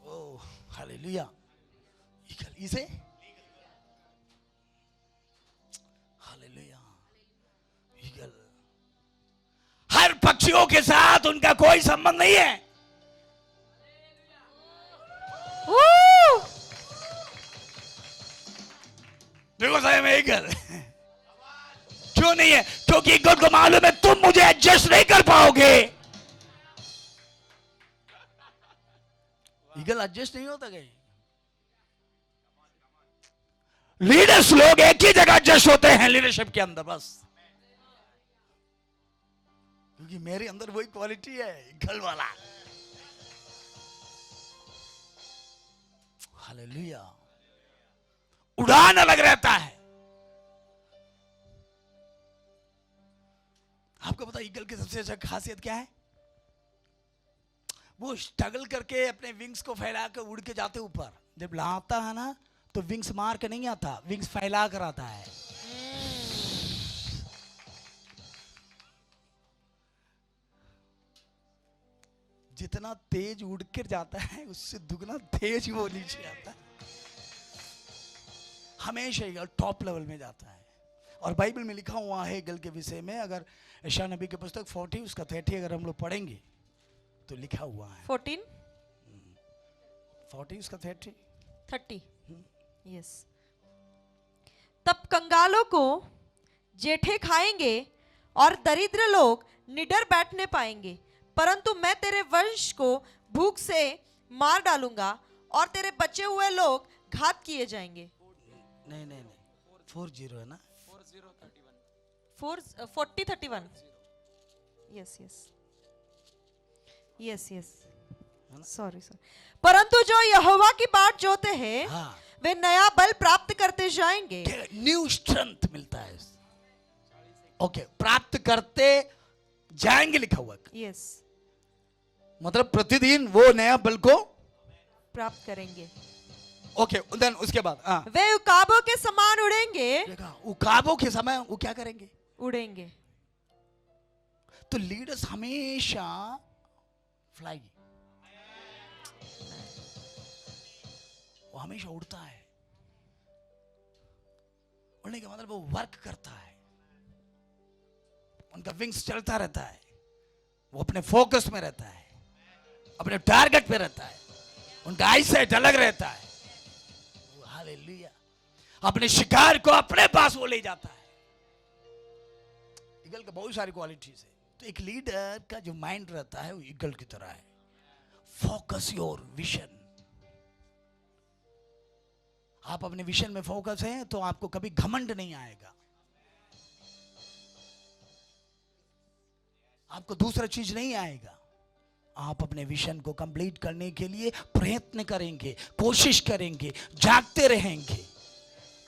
ओ हालेलुया। ईगल, ही से हालेलुया। ईगल। हर पक्षियों के साथ उनका कोई संबंध नहीं है। देखो साहब, ईगल क्यों नहीं है? क्योंकि ईगल को मालूम है तुम मुझे एडजस्ट नहीं कर पाओगे। ईगल एडजस्ट नहीं होता कहीं। लीडर्स लोग एक ही जगह एडजस्ट होते हैं लीडरशिप के अंदर, बस। क्योंकि मेरे अंदर वही क्वालिटी है, ईगल वाला। हालेलुया। उड़ान अलग रहता है। आपको पता ईगल की सबसे अच्छा खासियत क्या है? वो स्ट्रगल करके अपने विंग्स को फैला कर उड़ के जाते ऊपर। जब लाता है ना तो विंग्स मार के नहीं आता, विंग्स फैला कर आता है। जितना तेज उड़ कर जाता है उससे दुगना तेज वो नीचे आता है। हमेशा ईगल टॉप लेवल में जाता है। और बाइबल में लिखा हुआ है ईगल के विषय में, अगर यशायाह नबी की पुस्तक 40 उसका 30 अगर हम लोग पढ़ेंगे तो लिखा हुआ है 14 40 उसका 30। 30 यस। तब कंगालों को जेठे खाएंगे और दरिद्र लोग निडर बैठने पाएंगे, परंतु मैं तेरे वंश को भूख से मार डालूंगा और तेरे बचे हुए लोग घात किए जाएंगे। नहीं नहीं नहीं 40 है ना? 40:31 yes yes yes yes sorry sorry. परंतु जो यहोवा की बाट जोते हैं हाँ। वे नया बल प्राप्त करते जाएंगे। न्यू स्ट्रेंथ मिलता है। ओके, प्राप्त करते जाएंगे लिखा हुआ है। यस मतलब प्रतिदिन वो नया बल को प्राप्त करेंगे। ओके, देन उसके बाद वे उकाबों के समान उड़ेंगे। देखा, उकाबों के समय वो क्या करेंगे? उड़ेंगे। तो लीडर्स हमेशा फ्लाई, वो हमेशा उड़ता है। उड़ने का मतलब वो वर्क करता है, उनका विंग्स चलता रहता है, वो अपने फोकस में रहता है, अपने टारगेट पे रहता है, उनका आईसाइट अलग रहता है। हालेलुया। अपने शिकार को अपने पास वो ले जाता है। ईगल का बहुत सारी क्वालिटीज है। तो एक लीडर का जो माइंड रहता है वो ईगल की तरह है। Focus your vision. आप अपने विजन में फोकस हैं तो आपको कभी घमंड नहीं आएगा। आपको दूसरा चीज नहीं आएगा। आप अपने विजन को कंप्लीट करने के लिए प्रयत्न करेंगे, कोशिश करेंगे, जागते रहेंगे,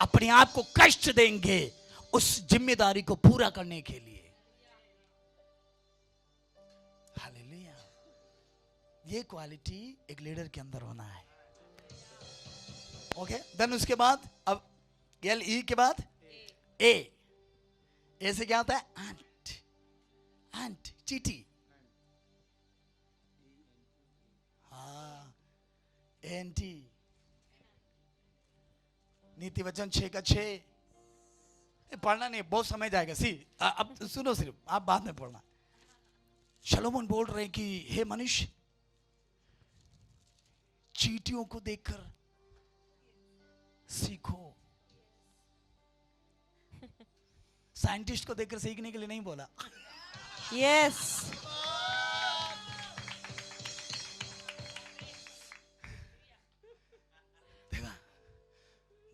अपने आप को कष्ट देंगे उस जिम्मेदारी को पूरा करने के लिए। हालेलुया। ये क्वालिटी एक लीडर के अंदर होना है। ओके, देन उसके बाद अब एल ई के बाद ए से क्या होता है? एंट। एंट चीटी। हाँ, एंटी। नीति वचन 6:6 पढ़ना नहीं, बहुत समय जाएगा। सी अब सुनो, सिर्फ आप बाद में पढ़ना। शलोमोन बोल रहे हैं कि हे मनुष्य, चींटियों को देखकर सीखो। साइंटिस्ट को देखकर सीखने के लिए नहीं बोला। यस देखा,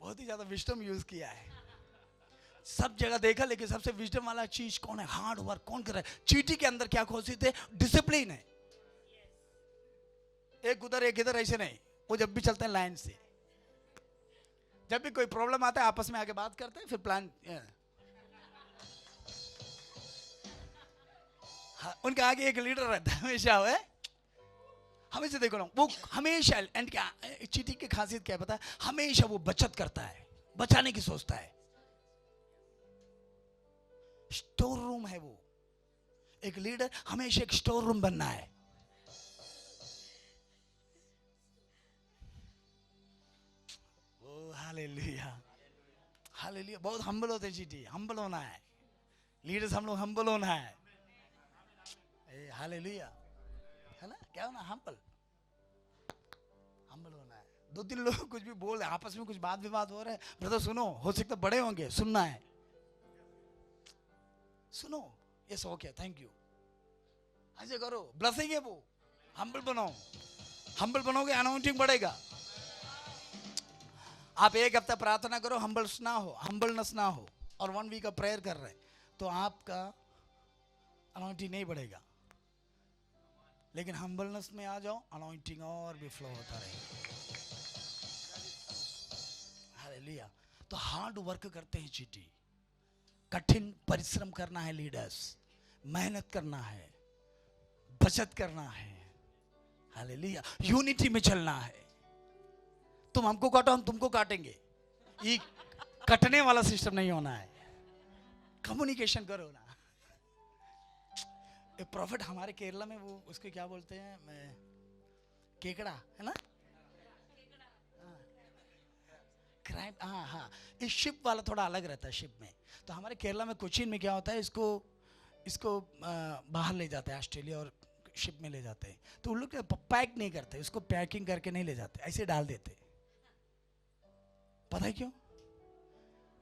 बहुत ही ज्यादा विजडम यूज किया है। सब जगह देखा, लेकिन सबसे विजडम वाला चीज कौन है? Hard work. कौन कर रहा है? चींटी के अंदर क्या खासियत है? डिसिप्लिन है। एक उधर एक इधर ऐसे नहीं, वो जब भी चलते हैं लाइन से। जब भी कोई प्रॉब्लम आता है आपस में आके बात करते हैं, फिर प्लान। हाँ, उनका आगे एक लीडर रहता है हमेशा। है हमेशा देखो ना, वो हमेशा एंड क्या चींटी की खासियत क्या है पता है? हमेशा वो बचत करता है, बचाने की सोचता है। स्टोर रूम है वो। एक लीडर हमेशा एक स्टोर रूम बनना है। Hallelujah, hallelujah. बहुत हम्बल होते हैं चींटी। हम्बल होना है लीडर्स, हम लोग हम्बल होना है। हालेलुया, है ना? क्या होना? हम्बल, हम्बल होना है। 2-3 लोग कुछ भी बोल रहे, आपस में कुछ बात विवाद हो रहा है, ब्रदर सुनो, हो सकता बड़े होंगे, सुनना है, सुनो। यस ओके, थैंक यू, ऐसे करो, ब्लेसिंग है वो। हम्बल बनो, हम्बल बनोगे अनाउंटिंग बढ़ेगा। आप एक हफ्ता प्रार्थना करो, हम्बल्स ना हो, हम्बलनेस ना हो, और 1 वीक का प्रेयर कर रहे हैं, तो आपका अनाउंटिंग नहीं बढ़ेगा। लेकिन हम्बलनेस में आ जाओ, अनाउंटिंग और भी फ्लो होता रहेगा। हालेलुया। तो हार्ड वर्क करते हैं चीटी, कठिन परिश्रम करना है लीडर्स, मेहनत करना है, बचत करना है, हालेलुया, यूनिटी में चलना है। तुम हमको काटो, हम तुमको काटेंगे, ये कटने वाला सिस्टम नहीं होना है। कम्युनिकेशन करो ना। एक प्रॉफिट हमारे केरला में, वो उसको क्या बोलते हैं, केकड़ा है ना, क्राइम, हाँ हाँ, इस शिप वाला थोड़ा अलग रहता है शिप में। तो हमारे केरला में कोचीन में क्या होता है, इसको बाहर ले जाते हैं, ऑस्ट्रेलिया और शिप में ले जाते हैं। तो उन लोग पैक नहीं करते, उसको पैकिंग करके नहीं ले जाते, ऐसे डाल देते। पता है क्यों?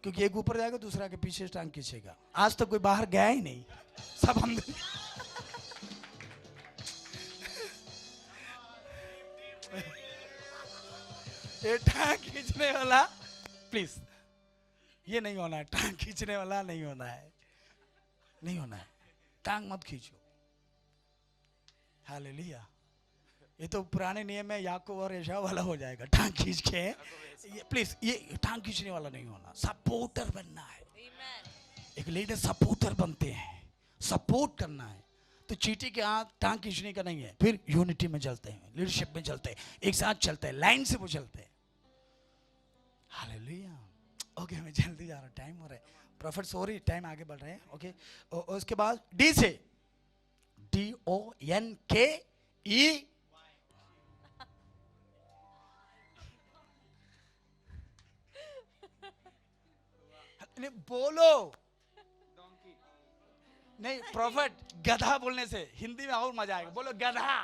क्योंकि एक ऊपर जाएगा, दूसरा के पीछे टांग खींचेगा। आज तक कोई बाहर गया ही नहीं, सब हम ये टांग खींचने वाला, प्लीज ये नहीं होना है, टांग खींचने वाला नहीं होना है, नहीं होना है, टांग मत खींचो। हालेलुया। ये तो पुराने नियम में याकूब और एसाव वाला हो जाएगा, टांग खींच के। ये प्लीज, ये टांग खींचने वाला नहीं होना, सपोर्टर बनना है। एक लीडर सपोर्टर बनते हैं, सपोर्ट करना है। तो चीटी के हाथ टांग खींचने का नहीं है। फिर यूनिटी में चलते हैं, लीडरशिप में चलते हैं, एक साथ चलते हैं, लाइन से वो चलते हैं। हालेलुया। ओके, मैं जल्दी जा रहा हूँ, टाइम हो रहा है। प्रॉफिट सॉरी, टाइम आगे बढ़ रहे हैं। ओके, उसके बाद डी से, DONKE, नहीं बोलो, नहीं प्रॉफिट, गधा बोलने से हिंदी में और मजा आएगा। बोलो गधा।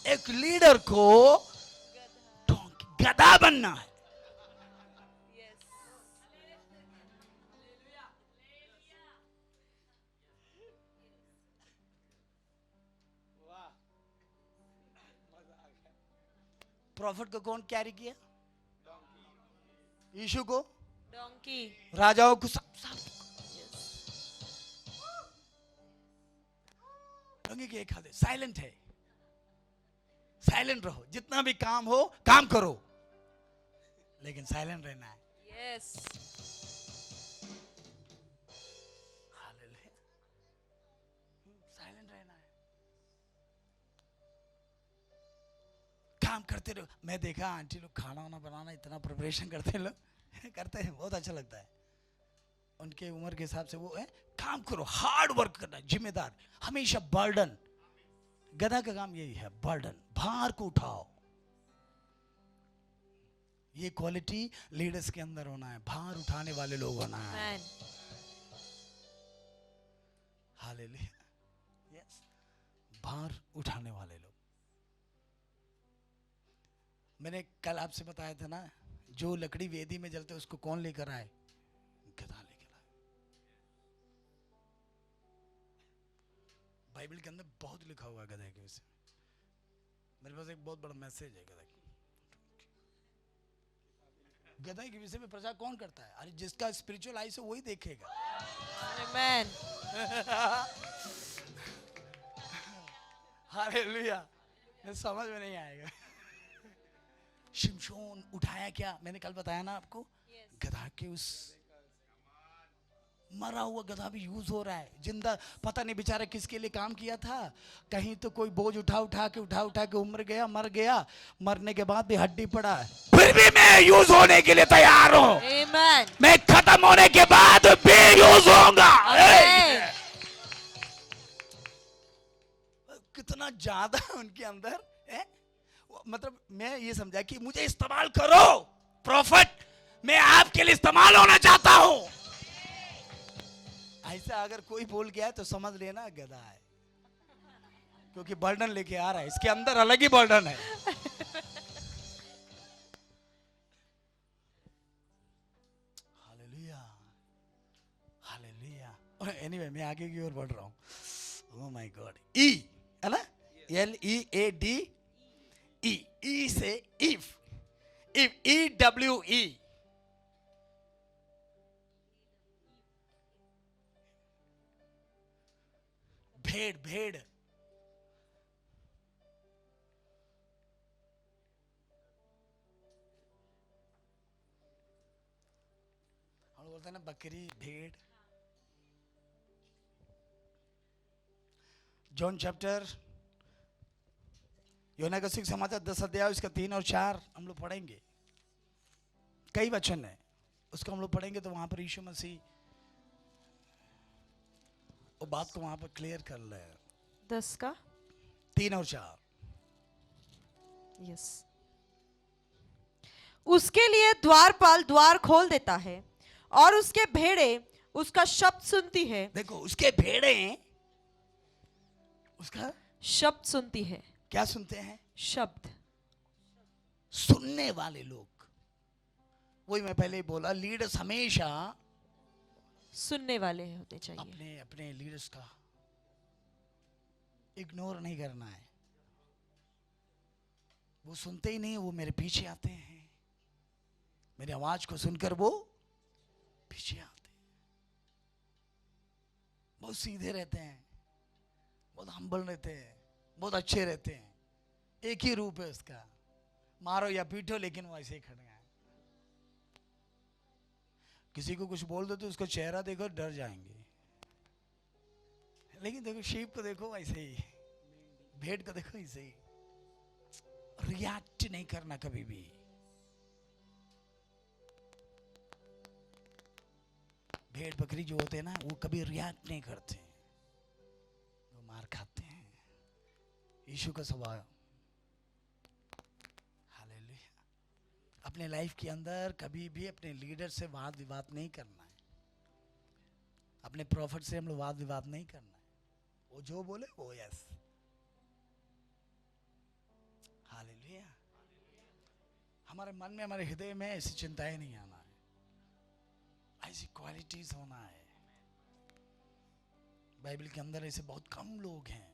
एक लीडर को गधा बनना है। प्रॉफिट को कौन कैरी किया? यीशु को, डोंकी, राजाओं को, सब डोंकी के एक हाथ है। साइलेंट है, साइलेंट रहो, जितना भी काम हो काम करो, लेकिन साइलेंट रहना है। यस, हालेलुया, साइलेंट रहना है, काम करते रहो। मैं देखा आंटी लोग खाना वाना बनाना इतना प्रिपरेशन करते हैं, लोग करते हैं, बहुत अच्छा लगता है। उनके उम्र के हिसाब से वो है, काम करो, हार्ड वर्क करना, जिम्मेदार, हमेशा बर्डन। गधा का काम यही है, बर्डन, भार को उठाओ। ये क्वालिटी लीडर्स के अंदर होना है, भार उठाने वाले लोग होना है। हालेलुया, यस, भार उठाने वाले लोग। मैंने कल आपसे बताया था ना, जो लकड़ी वेदी में जलते उसको कौन लेकर आए? गधा लेकर आए। बाइबल के अंदर बहुत लिखा हुआ है गधा के विषय में। मेरे पास एक बहुत बड़ा मैसेज है गधा की। गधा के विषय में प्रचार कौन करता है? अरे जिसका स्पिरिचुअल आई से वही देखेगा। आमेन। हालेलुया, समझ में नहीं आएगा। शिमशोन उठाया क्या? मैंने कल बताया ना आपको, गधा के उस मरा हुआ गधा भी यूज हो रहा है, जिंदा पता नहीं बेचारा किसके लिए काम किया था। कहीं तो कोई बोझ उठा उठा के उम्र गया, मर गया, मरने के बाद भी हड्डी पड़ा है, फिर भी मैं यूज होने के लिए तैयार हूं। आमेन। मैं खत्म होने के बाद भी यूज होऊंगा। कितना ज्यादा उनके अंदर है। मतलब मैं ये समझा कि मुझे इस्तेमाल करो प्रॉफिट, मैं आपके लिए इस्तेमाल होना चाहता हूं। ऐसा अगर कोई बोल गया है तो समझ लेना गधा है, क्योंकि बर्डन लेके आ रहा है, इसके अंदर अलग ही बर्डन है। Hallelujah, hallelujah. एनीवे मैं आगे की ओर बढ़ रहा हूं। ओह माय गॉड, ई है ना, LEAD, ई से इफ, EWE, भेड़, भेड़, बोलते हैं ना बकरी भेड़। जॉन चैप्टर, यूहन्ना का समाचार 10 अध्याय उसका 3 और 4 हम लोग पढ़ेंगे। कई वचन है उसको हम लोग पढ़ेंगे तो वहां पर यीशु मसीह वो बात को वहां पर क्लियर कर ले। 10 का 3 और 4। यस। उसके लिए द्वारपाल द्वार खोल देता है और उसके भेड़े उसका शब्द सुनती है। देखो उसके भेड़े उसका शब्द सुनती है। क्या सुनते हैं? शब्द। सुनने वाले लोग, वही मैं पहले ही बोला, लीडर्स हमेशा सुनने वाले होते चाहिए। अपने अपने लीडर्स का इग्नोर नहीं करना है। वो सुनते ही नहीं, वो मेरे पीछे आते हैं, मेरी आवाज को सुनकर वो पीछे आते हैं। बहुत सीधे रहते हैं, बहुत हम्बल रहते हैं, बहुत अच्छे रहते हैं। एक ही रूप है उसका, मारो या पीटो लेकिन वो ऐसे ही खड़े हैं। किसी को कुछ बोल दो तो उसका चेहरा देखो डर जाएंगे, लेकिन देखो शीप को देखो ऐसे ही, भेड़ को देखो ऐसे ही। रिएक्ट नहीं करना कभी भी। भेड़ बकरी जो होते हैं ना, वो कभी रिएक्ट नहीं करते, वो मार खाते हैं। यीशु का स्वभाव। हालेलुया। अपने लाइफ के अंदर कभी भी अपने लीडर से वाद विवाद नहीं करना है। अपने प्रॉफिट से हम लोग वाद विवाद नहीं करना है। वो जो बोले वो यस। हालेलुया। हमारे मन में, हमारे हृदय में ऐसी चिंताएं नहीं आना है, ऐसी क्वालिटीज होना है। बाइबल के अंदर ऐसे बहुत कम लोग हैं,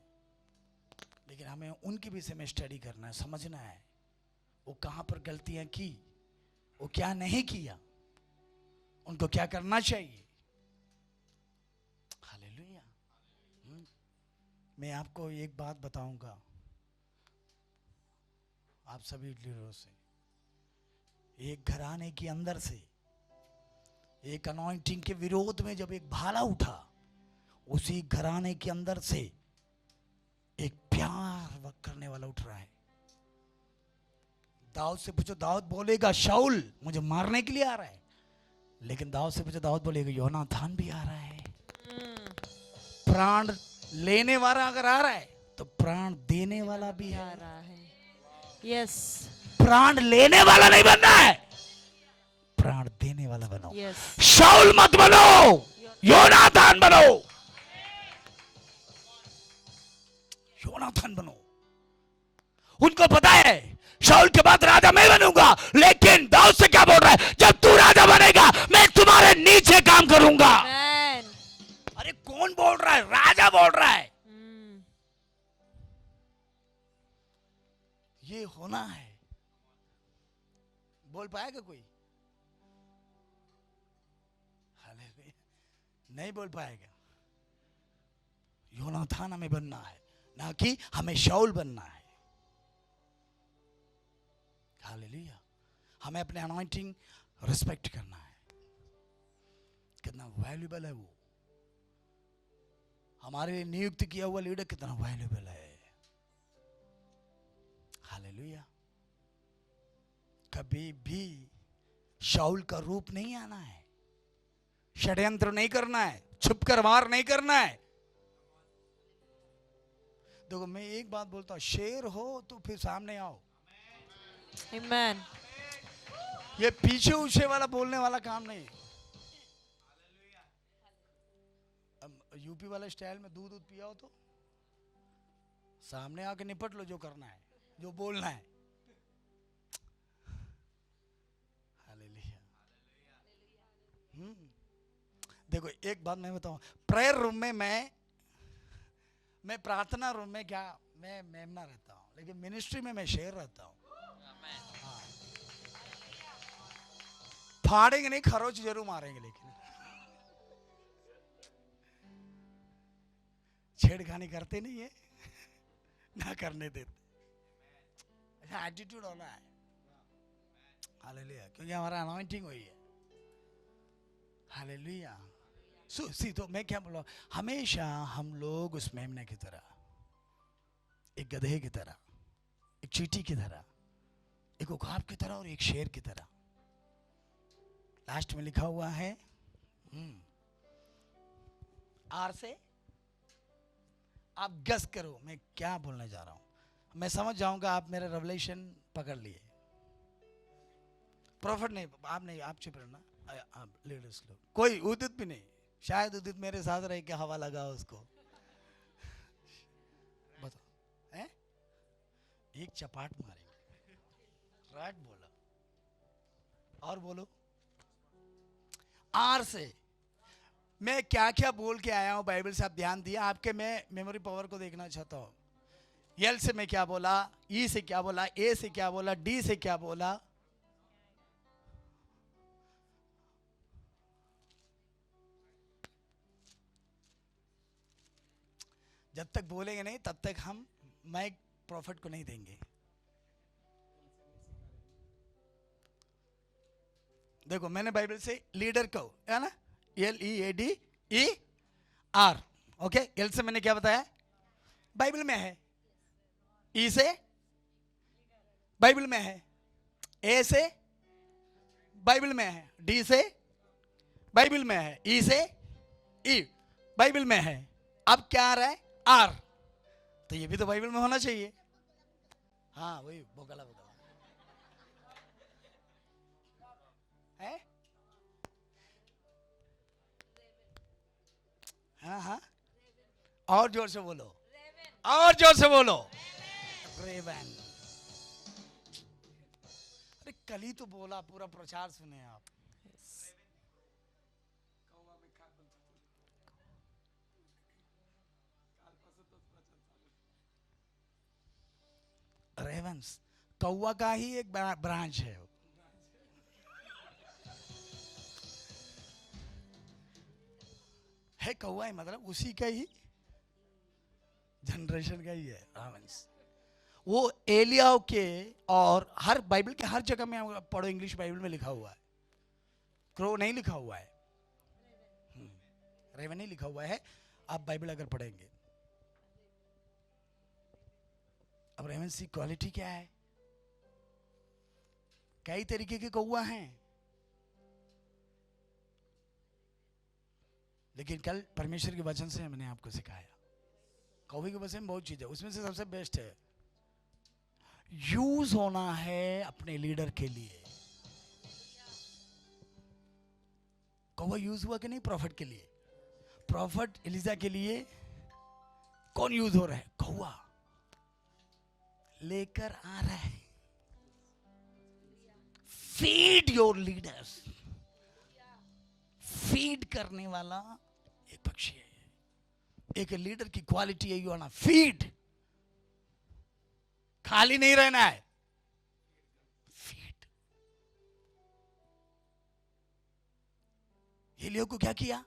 लेकिन हमें उनके विषय में स्टडी करना है, समझना है वो कहां पर गलतियां की, वो क्या नहीं किया, उनको क्या करना चाहिए। हालेलुया। मैं आपको एक बात बताऊंगा, आप सभी लीडरों से, एक घराने के अंदर से एक अनॉइंटिंग के विरोध में जब एक भाला उठा, उसी घराने के अंदर से एक प्यार करने वाला उठ रहा है। दाऊद से पूछो, दाऊद बोलेगा शाऊल मुझे मारने के लिए आ रहा है, लेकिन दाऊद से पूछो, दाऊद बोलेगा योनाथान भी आ रहा है। प्राण लेने वाला अगर आ रहा है तो प्राण देने वाला भी आ रहा है। यस। प्राण लेने वाला नहीं बनना है, प्राण देने वाला बनो। यस। शाऊल मत बनो, योनाथान बनो। योनाथान बनो। उनको पता है शाऊल के बाद राजा मैं बनूंगा, लेकिन दाऊद से क्या बोल रहा है, जब तू राजा बनेगा मैं तुम्हारे नीचे काम करूंगा। अरे कौन बोल रहा है? राजा बोल रहा है। ये होना है। बोल पाएगा कोई? हालेलुया। नहीं बोल पाएगा। योनाथान हमें बनना है, ना कि हमें शाऊल बनना है। हालेलुया। हमें अपने अनॉइंटिंग रिस्पेक्ट करना है। कितना वैल्यूबल है वो, हमारे लिए नियुक्त किया हुआ लीडर कितना वैल्यूबल है। हालेलुया। कभी भी शाऊल का रूप नहीं आना है, षड्यंत्र नहीं करना है, छुपकर वार नहीं करना है। देखो मैं एक बात बोलता हूं, शेर हो तो फिर सामने आओ। आमीन। ये पीछे उछे वाला बोलने वाला काम नहीं। यूपी वाला स्टाइल में दूध पिया हो तो सामने आके निपट लो, जो करना है, जो बोलना है। हालेलुया। देखो एक बात मैं बताऊं, प्रेयर रूम में मैं प्रार्थना रूम में क्या मैं मेमना रहता हूं, लेकिन मिनिस्ट्री में मैं शेर रहता हूं। हाँ। फाड़ेंगे नहीं, खरोच जरूर मारेंगे, लेकिन छेड़खानी करते नहीं है, ना करने देते। ऐसा एटीट्यूड होना है। हालेलुया। क्योंकि हमारा अनॉइंटिंग हुई है। हालेलुया। सी तो मैं क्या बोल रहा हूं, हमेशा हम लोग उस मेमने की तरह, एक गधे की तरह, एक चींटी की तरह, एक उकाब की तरह और एक शेर की तरह, लास्ट में लिखा हुआ है आर से। आप गस करो मैं क्या बोलने जा रहा हूं, मैं समझ जाऊंगा आप मेरा रेवलेशन पकड़ लिए। प्रॉफिट नहीं, आप नहीं, आप चुप रहना, आप लीडर्स लोग, कोई उदित भी नहीं, शायद उदित मेरे साथ रह के हवा लगाओ उसको। बताओ हैं, एक चपाट मारेंगे, राइट बोला, और बोलो आर से। मैं क्या क्या बोल के आया हूं बाइबल से, आप ध्यान दिया, आपके मैं मेमोरी पावर को देखना चाहता हूं। एल से मैं क्या बोला, ई से क्या बोला, ए से क्या बोला, डी से क्या बोला, जब तक बोलेंगे नहीं तब तक हम माइक प्रॉफिट को नहीं देंगे। देखो मैंने बाइबल से लीडर को है ना, LEADER, ओके। एल से मैंने क्या बताया, बाइबल में है। ई से बाइबल में है, ए से बाइबल में है, डी से बाइबल में है, ई से ई बाइबल में है। अब क्या आ रहा है, आर, तो ये भी तो बाइबल में होना चाहिए। हाँ वही बोकला बोकला है। हाँ हाँ, और जोर से बोलो, और जोर से बोलो, रेवन। अरे कल ही तो बोला, पूरा प्रचार सुने आप। रेवंस कौवा का ही एक ब्रांच है, कौवा है मतलब उसी का ही जनरेशन का ही है रेवंस। वो एलियाव के, और हर बाइबल के हर जगह में पढ़ो, इंग्लिश बाइबल में लिखा हुआ है, क्रो नहीं लिखा हुआ है, रेवन नहीं लिखा हुआ है। आप बाइबल अगर पढ़ेंगे, अब रेवन की क्वालिटी क्या है, कई तरीके के कौवा हैं, लेकिन कल परमेश्वर के वचन से मैंने आपको सिखाया, कौवे के वचन में बहुत चीज है, उसमें से सबसे बेस्ट है, यूज होना है अपने लीडर के लिए। कौवा यूज हुआ कि नहीं प्रॉफिट के लिए, प्रॉफिट एलिजा के लिए कौन यूज हो रहा है, कौवा लेकर आ रहा है। फीड योर लीडर्स, फीड करने वाला एक पक्षी है, एक लीडर की क्वालिटी है, यू आर ना फीड, खाली नहीं रहना है, फीड। एलिया को क्या किया,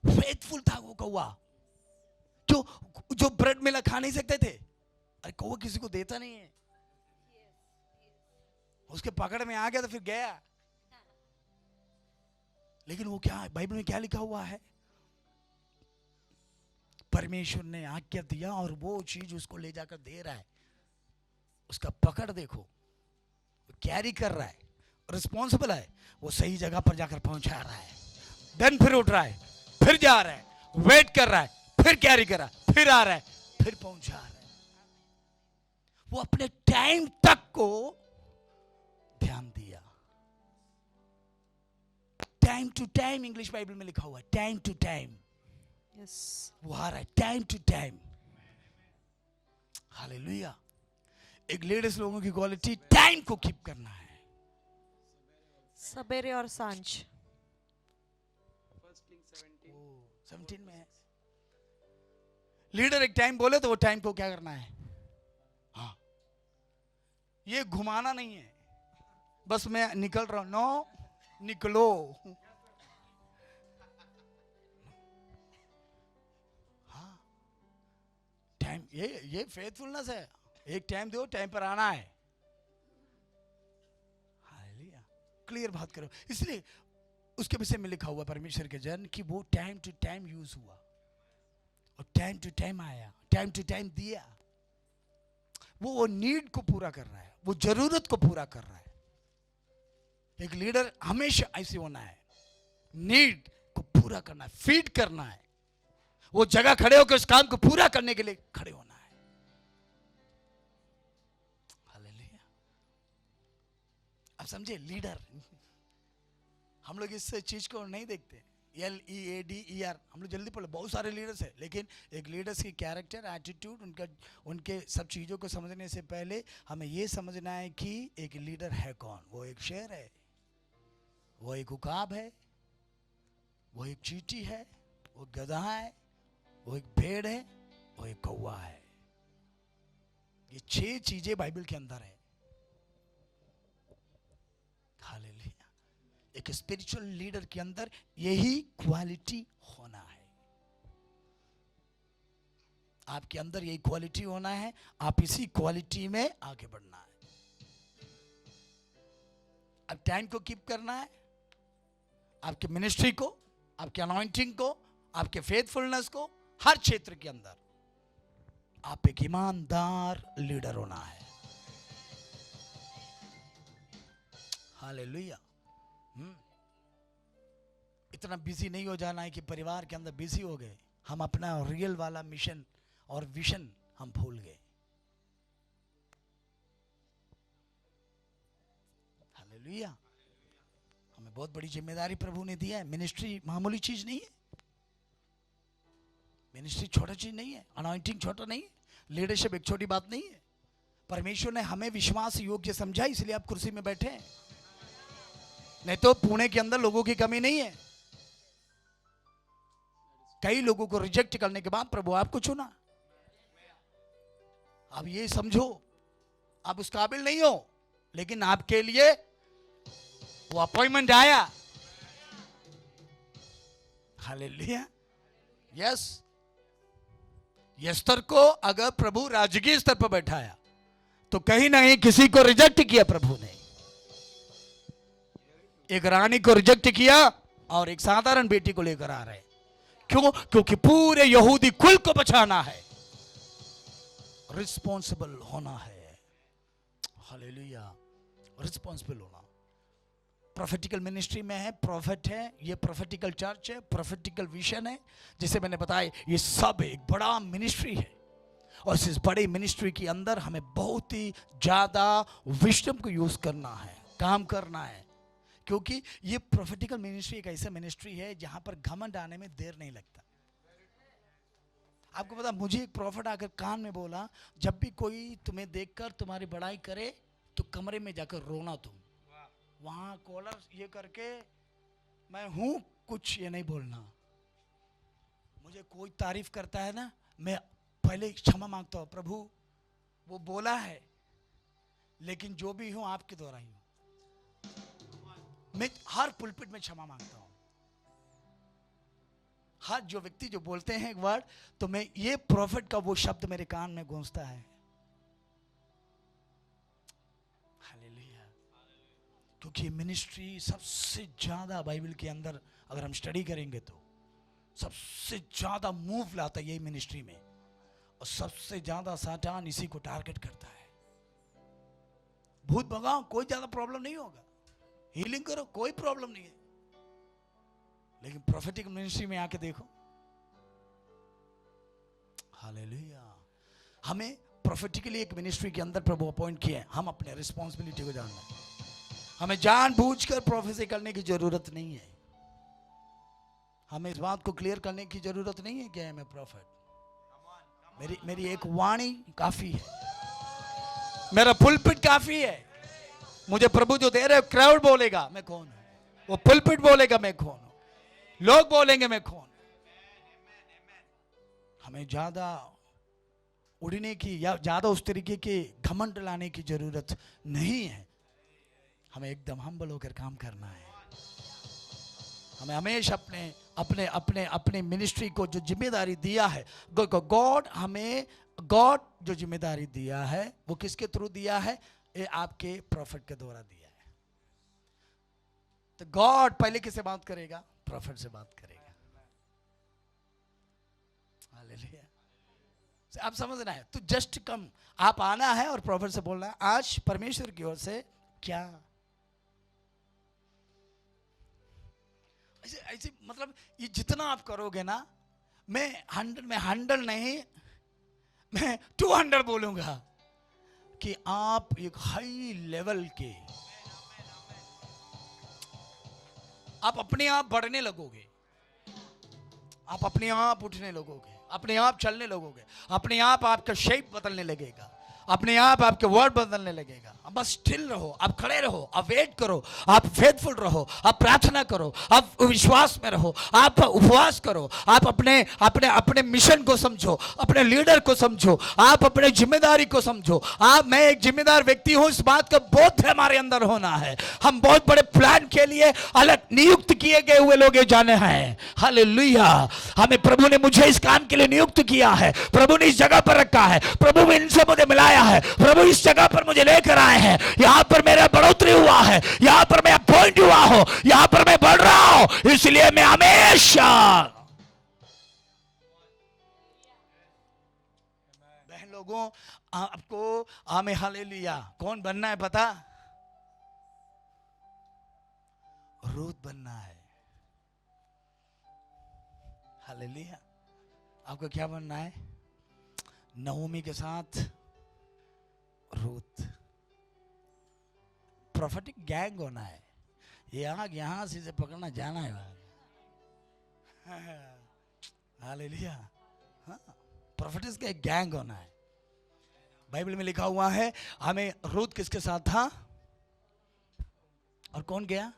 फेथफुल था वो कौवा, जो ब्रेड मिला खा नहीं सकते थे। अरे कौवा किसी को देता नहीं है, उसके पकड़ में आ गया तो फिर गया। लेकिन वो क्या, बाइबल में क्या लिखा हुआ है, परमेश्वर ने आज्ञा दिया और वो चीज उसको ले जाकर दे रहा है, उसका पकड़ देखो, वो कैरी कर रहा है, रिस्पॉन्सिबल है, वो सही जगह पर जाकर पहुंचा रहा है, देन फिर उठ रहा है, फिर जा रहा है, वेट कर रहा है, फिर कैरी कर रहा है, फिर आ रहा है, फिर पहुंचा रहा है। वो अपने टाइम तक को ध्यान दिया। Time to time English Bible में लिखा हुआ है, टाइम टू टाइम, वो आ रहा है टाइम टू टाइम। हालेलुया। एक लीडर्स लोगों की क्वालिटी टाइम को कीप करना है, सवेरे और सांझ। 17 में है, लीडर एक टाइम बोले तो वो टाइम को क्या करना है, हाँ, ये घुमाना नहीं है, बस मैं निकल रहा हूं, नो निकलो। हाँ, टाइम, ये फेथफुलनेस है, एक टाइम दो, टाइम पर आना है। क्लियर बात करो। इसलिए उसके विषय में लिखा हुआ परमेश्वर के जन कि वो टाइम टू टाइम यूज हुआ और टाइम टू टाइम आया, टाइम टू टाइम दिया। वो नीड को पूरा कर रहा है, वो जरूरत को पूरा कर रहा है। एक लीडर हमेशा ऐसे होना है, नीड को पूरा करना है, फीड करना है। वो जगह खड़े होकर उस काम को पूरा करने के लिए खड़े होना है। हालेलुया। अब समझे, लीडर, हम लोग इस चीज को नहीं देखते। LEADER हम लोग जल्दी पढ़े, बहुत सारे लीडर्स है, लेकिन एक लीडर्स की कैरेक्टर, एटीट्यूड, उनके सब चीजों को समझने से पहले हमें यह समझना है कि एक लीडर है कौन। वो एक शेर है, वो एक उकाब है, वो एक चींटी है, वो गधा है, वो एक भेड़ है, वो एक कौवा है। ये 6 चीजें बाइबल के अंदर है। हालेलुया। एक स्पिरिचुअल लीडर के अंदर यही क्वालिटी होना है। आपके अंदर यही क्वालिटी होना है, आप इसी क्वालिटी में आगे बढ़ना है। अब टाइम को कीप करना है, आपके मिनिस्ट्री को, आपके अनॉइंटिंग को, आपके फेथफुलनेस को, हर क्षेत्र के अंदर आप एक ईमानदार लीडर होना है। हालेलुया। इतना बिजी नहीं हो जाना है कि परिवार के अंदर बिजी हो गए, हम अपना रियल वाला मिशन और विजन हम भूल गए। हालेलुया। हमें बहुत बड़ी जिम्मेदारी प्रभु ने दिया है। मिनिस्ट्री मामूली चीज नहीं है, मिनिस्ट्री छोटा चीज नहीं है, अनॉइंटिंग छोटा नहीं है, लीडरशिप एक छोटी बात नहीं है। परमेश्वर ने हमें विश्वास योग्य समझा, इसलिए आप कुर्सी में बैठे हैं। नहीं तो पुणे के अंदर लोगों की कमी नहीं है। कई लोगों को रिजेक्ट करने के बाद प्रभु आपको चुना। अब ये समझो, आप उस काबिल नहीं हो, लेकिन आपके लिए वो अपॉइंटमेंट आया। हालेलुया। यस, ये स्तर को अगर प्रभु राजकीय स्तर पर बैठाया तो कहीं नहीं किसी को रिजेक्ट किया प्रभु ने। एक रानी को रिजेक्ट किया और एक साधारण बेटी को लेकर आ रहे। क्यों? क्योंकि पूरे यहूदी कुल को बचाना है, रिस्पॉन्सिबल होना है। हालेलुया। रिस्पॉन्सिबल होना। प्रोफेटिकल मिनिस्ट्री में है, प्रॉफिट है, ये प्रोफेटिकल चर्च है, प्रोफेटिकल विजन है, जिसे मैंने बताया ये सब एक बड़ा मिनिस्ट्री है। और इस बड़े मिनिस्ट्री के अंदर हमें बहुत ही ज्यादा विजडम को यूज करना है, काम करना है। क्योंकि ये प्रोफेटिकल मिनिस्ट्री एक ऐसा मिनिस्ट्री है जहां पर घमंड आने में देर नहीं लगता। आपको पता, मुझे एक प्रॉफिट आकर कान में बोला, जब भी कोई तुम्हें देखकर तुम्हारी बड़ाई करे तो कमरे में जाकर रोना तुम। वहां कॉलर ये करके मैं हूं कुछ ये नहीं बोलना। मुझे कोई तारीफ करता है ना, मैं पहले क्षमा मांगता हूं, प्रभु वो बोला है लेकिन जो भी हूं आपके द्वारा ही हूं। मैं हर पुलपिट में क्षमा मांगता हूं। हर जो व्यक्ति जो बोलते हैं एक वर्ड, तो मैं ये प्रॉफिट का वो शब्द मेरे कान में गूंजता है। हालेलुया। क्योंकि मिनिस्ट्री सबसे ज्यादा बाइबल के अंदर अगर हम स्टडी करेंगे तो सबसे ज्यादा मूव लाता है यही मिनिस्ट्री में, और सबसे ज्यादा साटान इसी को टारगेट करता है। भूत भगाओ, कोई ज्यादा प्रॉब्लम नहीं होगा, हीलिंग करो, कोई प्रॉब्लम नहीं है, लेकिन प्रोफेटिक मिनिस्ट्री में आके देखो। हालेलुया। हमें प्रोफेटिकली एक मिनिस्ट्री के अंदर प्रभु अपॉइंट किए हैं, हम अपने रिस्पॉन्सिबिलिटी को जानना है। हमें जानबूझकर प्रोफेसी करने की जरूरत नहीं है। हमें इस बात को क्लियर करने की जरूरत नहीं है कि आई एम ए प्रॉफिट। मेरी एक वाणी काफी है, मेरा पुलपिट काफी है। मुझे प्रभु जो दे रहे, क्राउड बोलेगा मैं कौन हूं, वो पुलपिट बोलेगा मैं कौन हूं, लोग बोलेंगे मैं कौन। हमें ज्यादा उड़ने की या ज्यादा उस तरीके के घमंड लाने की जरूरत नहीं है। हमें एकदम हम्बल होकर काम करना है। हमें हमेशा अपने अपने अपने अपने मिनिस्ट्री को जो जिम्मेदारी दिया है, गॉड जो जिम्मेदारी दिया है वो किसके थ्रू दिया है? ये आपके प्रॉफिट के द्वारा दिया है। तो गॉड पहले किससे बात करेगा? प्रॉफिट से बात करेगा। हालेलुया। आप समझना है, तो जस्ट कम, आप आना है और प्रॉफिट से बोलना है आज परमेश्वर की ओर से क्या। ऐसे ऐसे मतलब ये जितना आप करोगे ना, मैं 100 नहीं, मैं 200 बोलूंगा कि आप एक हाई लेवल के, आप अपने आप बढ़ने लगोगे, आप अपने आप उठने लगोगे, अपने आप चलने लगोगे, अपने आप आपका शेप बदलने लगेगा, अपने आप आपके वर्ड बदलने लगेगा। आप बस स्टिल रहो, आप खड़े रहो, आप वेट करो, आप फेथफुल रहो, आप प्रार्थना करो, आप विश्वास में रहो, आप उपवास करो, आप अपने अपने अपने मिशन को समझो, अपने लीडर को समझो, आप अपने जिम्मेदारी को समझो। आप, मैं एक जिम्मेदार व्यक्ति हूं, इस बात का बोध हमारे अंदर होना है। हम बहुत बड़े प्लान के लिए अलग नियुक्त किए गए हुए लोग जाने हैं। हालेलुया। हमें प्रभु ने, मुझे इस काम के लिए नियुक्त किया है, प्रभु ने इस जगह पर रखा है, प्रभु ने इनसे मुझे मिलाया है, प्रभु इस जगह पर मुझे लेकर आए हैं, यहां पर मेरा बढ़ोतरी हुआ है, यहां पर मैं अपॉइंट हुआ हूं, यहां पर मैं बढ़ रहा हूं, इसलिए मैं हमेशा, बहन लोगों, आपको आमे हालेलुया कौन बनना है पता? रूत बनना है। हालेलुया। आपको क्या बनना है? नहोमी के साथ रूत। प्रोफेटिक गैंग होना है। ये आग यहां से पकड़ना जाना है। हालेलुया। हाँ, प्रोफेटिक्स का एक गैंग होना है। बाइबल में लिखा हुआ है, हमें रूत किसके साथ था और कौन गया?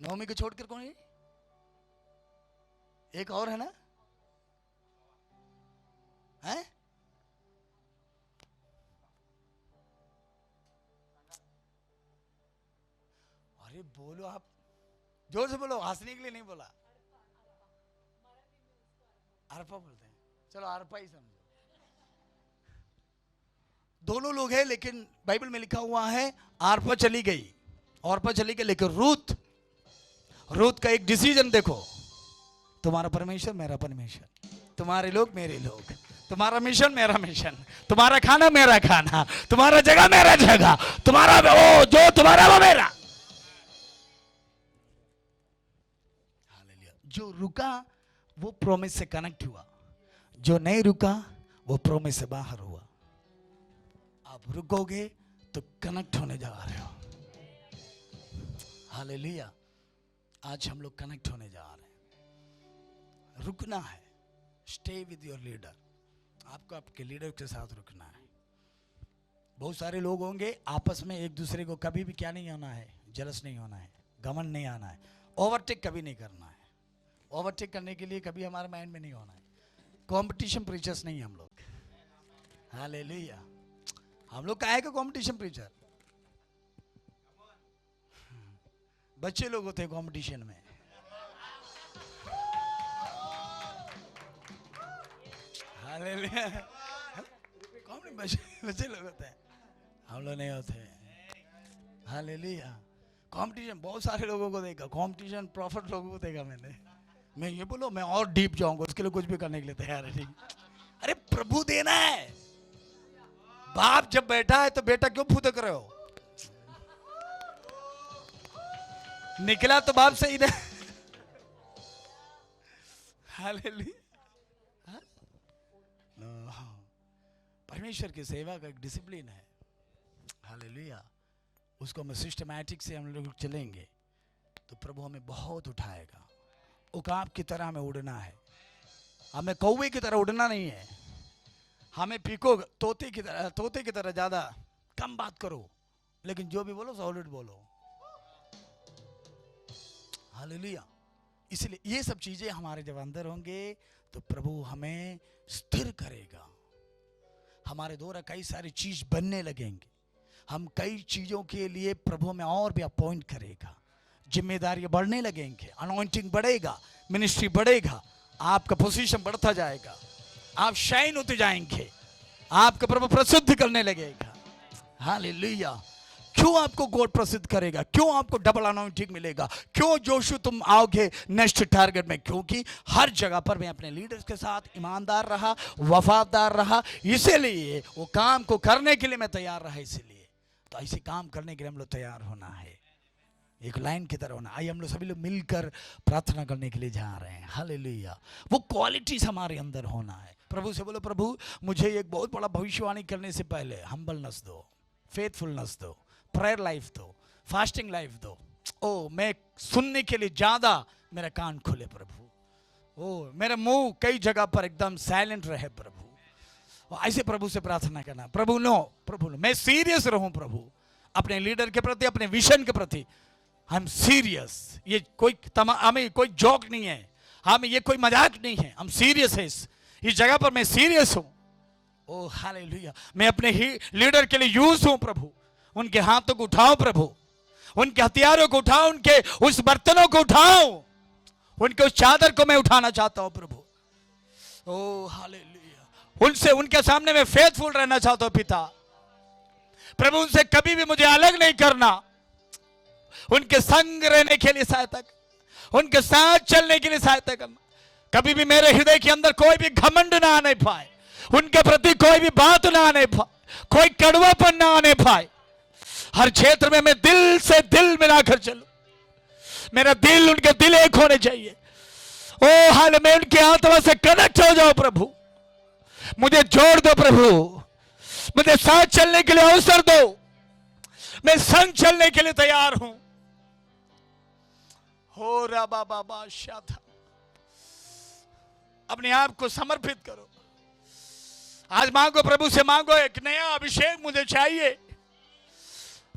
नहोमी को छोड़कर कौन है? एक और है ना, है? अरे बोलो, आप जोर से बोलो, हंसने के लिए नहीं बोला। अरफा बोलते हैं, चलो अरफा ही समझो। दोनों लोग हैं, लेकिन बाइबल में लिखा हुआ है अरफा चली गई, अरफा चली गई, लेकिन रूत का एक डिसीजन देखो, तुम्हारा परमेश्वर मेरा परमेश्वर, तुम्हारे लोग मेरे लोग, तुम्हारा मिशन मेरा मिशन, तुम्हारा खाना मेरा खाना, तुम्हारा जगह मेरा जगह, तुम्हारा वो जो तुम्हारा वो मेरा। जो रुका वो प्रॉमिस से कनेक्ट हुआ, जो नहीं रुका वो प्रॉमिस से बाहर हुआ। आप रुकोगे तो कनेक्ट होने जा रहे हो। हालेलुया। आज हम लोग कनेक्ट होने जा रहे हैं। रुकना है। Stay with your leader. आपको आपके लीडर के साथ रुकना है। बहुत सारे लोग होंगे, आपस में एक दूसरे को कभी भी क्या नहीं होना है, जलस नहीं होना है, घमंड नहीं आना है, ओवरटेक कभी नहीं करना है। ओवरटेक करने के लिए कभी हमारे माइंड में नहीं होना है। कंपटीशन प्रीचर्स नहीं हम लोग। हालेलुया। हम लोग काहे का कंपटीशन प्रीचर? बच्चे लोग होते हैं कंपटीशन में। हालेलुया। कौन बच्चे लोग होते हैं, हम लोग नहीं होते। हालेलुया। कंपटीशन बहुत सारे लोगों को देखा, कंपटीशन प्रॉफिट लोगों को देखा मैंने। मैं ये बोलो, मैं और डीप जाऊंगा, उसके लिए कुछ भी करने के लिए तैयार है। ठीक, अरे प्रभु देना है। बाप जब बैठा है तो बेटा क्यों फुदक रहे हो? निकला तो बाप से ही ना। हालेलुया। परमेश्वर की सेवा का एक डिसिप्लिन है। हालेलुया। उसको हम सिस्टमैटिक से हम लोग चलेंगे तो प्रभु हमें बहुत उठाएगा। उकाब की तरह हमें उड़ना है। हमें कौवे की तरह उड़ना नहीं है। हमें पीको तोते की तरह ज्यादा कम बात करो, लेकिन जो भी बोलो सॉलिड बोलो। हालेलुया। इसलिए ये सब चीजें हमारे जब अंदर होंगे तो प्रभु हमें स्थिर करेगा। हमारे द्वारा कई सारी चीज बनने लगेंगे। हम कई चीजों के लिए प्रभु में और भी अपॉइंट करेगा। जिम्मेदारियां बढ़ने लगेंगे, अनॉइंटिंग बढ़ेगा, मिनिस्ट्री बढ़ेगा, आपका पोजीशन बढ़ता जाएगा, आप शाइन होते जाएंगे, आपका प्रभु प्रसिद्ध करने लगेगा। हालेलुया। क्यों आपको गॉड प्रसिद्ध करेगा, क्यों आपको डबल अनॉइंटिंग मिलेगा, क्यों जोशु तुम आओगे नेक्स्ट टारगेट में? क्योंकि हर जगह पर मैं अपने लीडर्स के साथ ईमानदार रहा, वफादार रहा, इसीलिए वो काम को करने के लिए मैं तैयार रहा। इसीलिए तो ऐसे काम करने के लिए हम लोग तैयार होना है, एक लाइन की तरह होना। आइए हम लोग सभी लोग मिलकर प्रार्थना करने के लिए जा रहे हैं। हालेलुया। वो क्वालिटीज हमारे अंदर होना है। प्रभु से बोलो, प्रभु मुझे एक बहुत बड़ा भविष्यवाणी करने से पहले हम्बलनेस दो, फेथफुलनेस दो, प्रेयर लाइफ दो, फास्टिंग लाइफ दो। ओ मैं सुनने के लिए ज्यादा मेरा कान खुले प्रभु। ओ मेरा मुंह कई जगह पर एकदम साइलेंट रहे प्रभु। ऐसे प्रभु से प्रार्थना करना, प्रभु नो मैं सीरियस रहूं प्रभु, अपने लीडर के प्रति, अपने विजन के प्रति। हम सीरियस, ये कोई हमें कोई जोक नहीं है, हमें ये कोई मजाक नहीं है, हम सीरियस है। इस जगह पर मैं सीरियस हूं। ओ हालेलुया। मैं अपने ही लीडर के लिए यूज हूं प्रभु। उनके हाथों को उठाओ प्रभु, उनके हथियारों को उठाओ, उनके उस बर्तनों को उठाओ, उनके उस चादर को मैं उठाना चाहता हूं प्रभु। ओ हालेलुया। उनसे, उनके सामने मैं फेथफुल रहना चाहता हूं पिता। प्रभु उनसे कभी भी मुझे अलग नहीं करना, उनके संग रहने के लिए सहायता, उनके साथ चलने के लिए सहायता करना। कभी भी मेरे हृदय के अंदर कोई भी घमंड ना आने पाए, उनके प्रति कोई भी बात ना आने पाए, कोई कड़वापन ना आने पाए। हर क्षेत्र में मैं दिल से दिल मिलाकर चलूं, मेरा दिल उनके दिल एक होने चाहिए। ओ हाल में उनकी आत्मा से कनेक्ट हो जाओ प्रभु। मुझे जोड़ दो प्रभु, मुझे साथ चलने के लिए अवसर दो, मैं संग चलने के लिए तैयार हूं। हो रा बाबा शाथा। अपने आप को समर्पित करो। आज मांगो, प्रभु से मांगो, एक नया अभिषेक मुझे चाहिए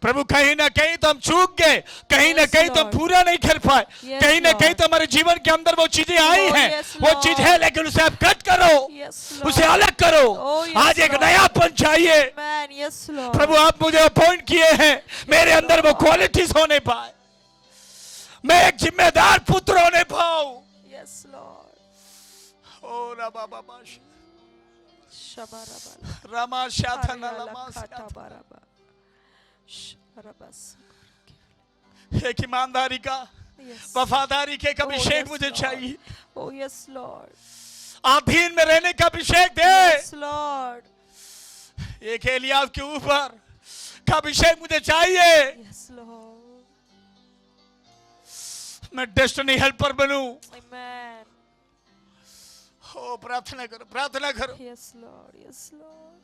प्रभु। कहीं ना कहीं तो हम चूक गए, कहीं ना कहीं तो हम पूरा नहीं कर पाए, कहीं ना कहीं तो हमारे जीवन के अंदर वो चीजें आई हैं, वो चीज है, लेकिन उसे आप कट करो, उसे अलग करो। आज एक नयापन चाहिए प्रभु। आप मुझे अपॉइंट किए हैं, मेरे अंदर वो क्वालिटीज होने पाए, मैं एक जिम्मेदार पुत्र होने पाऊं। ओ रबा बाबा रमा शाथा नलमा एक ईमानदारी का, वफादारी के अभिषेक मुझे चाहिए। Oh yes Lord, अधीन में रहने का अभिषेक दे। yes Lord, एक एलियाव के ऊपर का अभिषेक मुझे चाहिए। yes Lord, मैं डेस्टिनी हेल्पर बनूं। amen, हो प्रार्थना करो, प्रार्थना करो। yes Lord, yes Lord,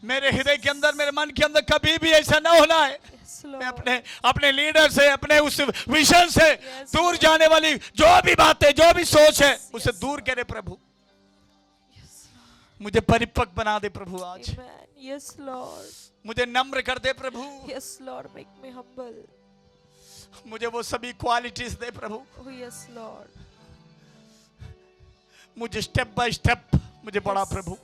मेरे हृदय के अंदर, मेरे मन के अंदर कभी भी ऐसा ना होना है yes मैं Lord, अपने लीडर से, अपने उस विजन से दूर जाने वाली जो भी बातें, जो भी सोच है, उसे दूर करे प्रभु। yes Lord, मुझे परिपक्व बना दे प्रभु आज। amen, yes Lord, मुझे नम्र कर दे प्रभु। yes Lord, make me humble, मुझे वो सभी क्वालिटीज दे प्रभु। oh yes Lord, मुझे स्टेप बाय स्टेप मुझे बढ़ा प्रभु,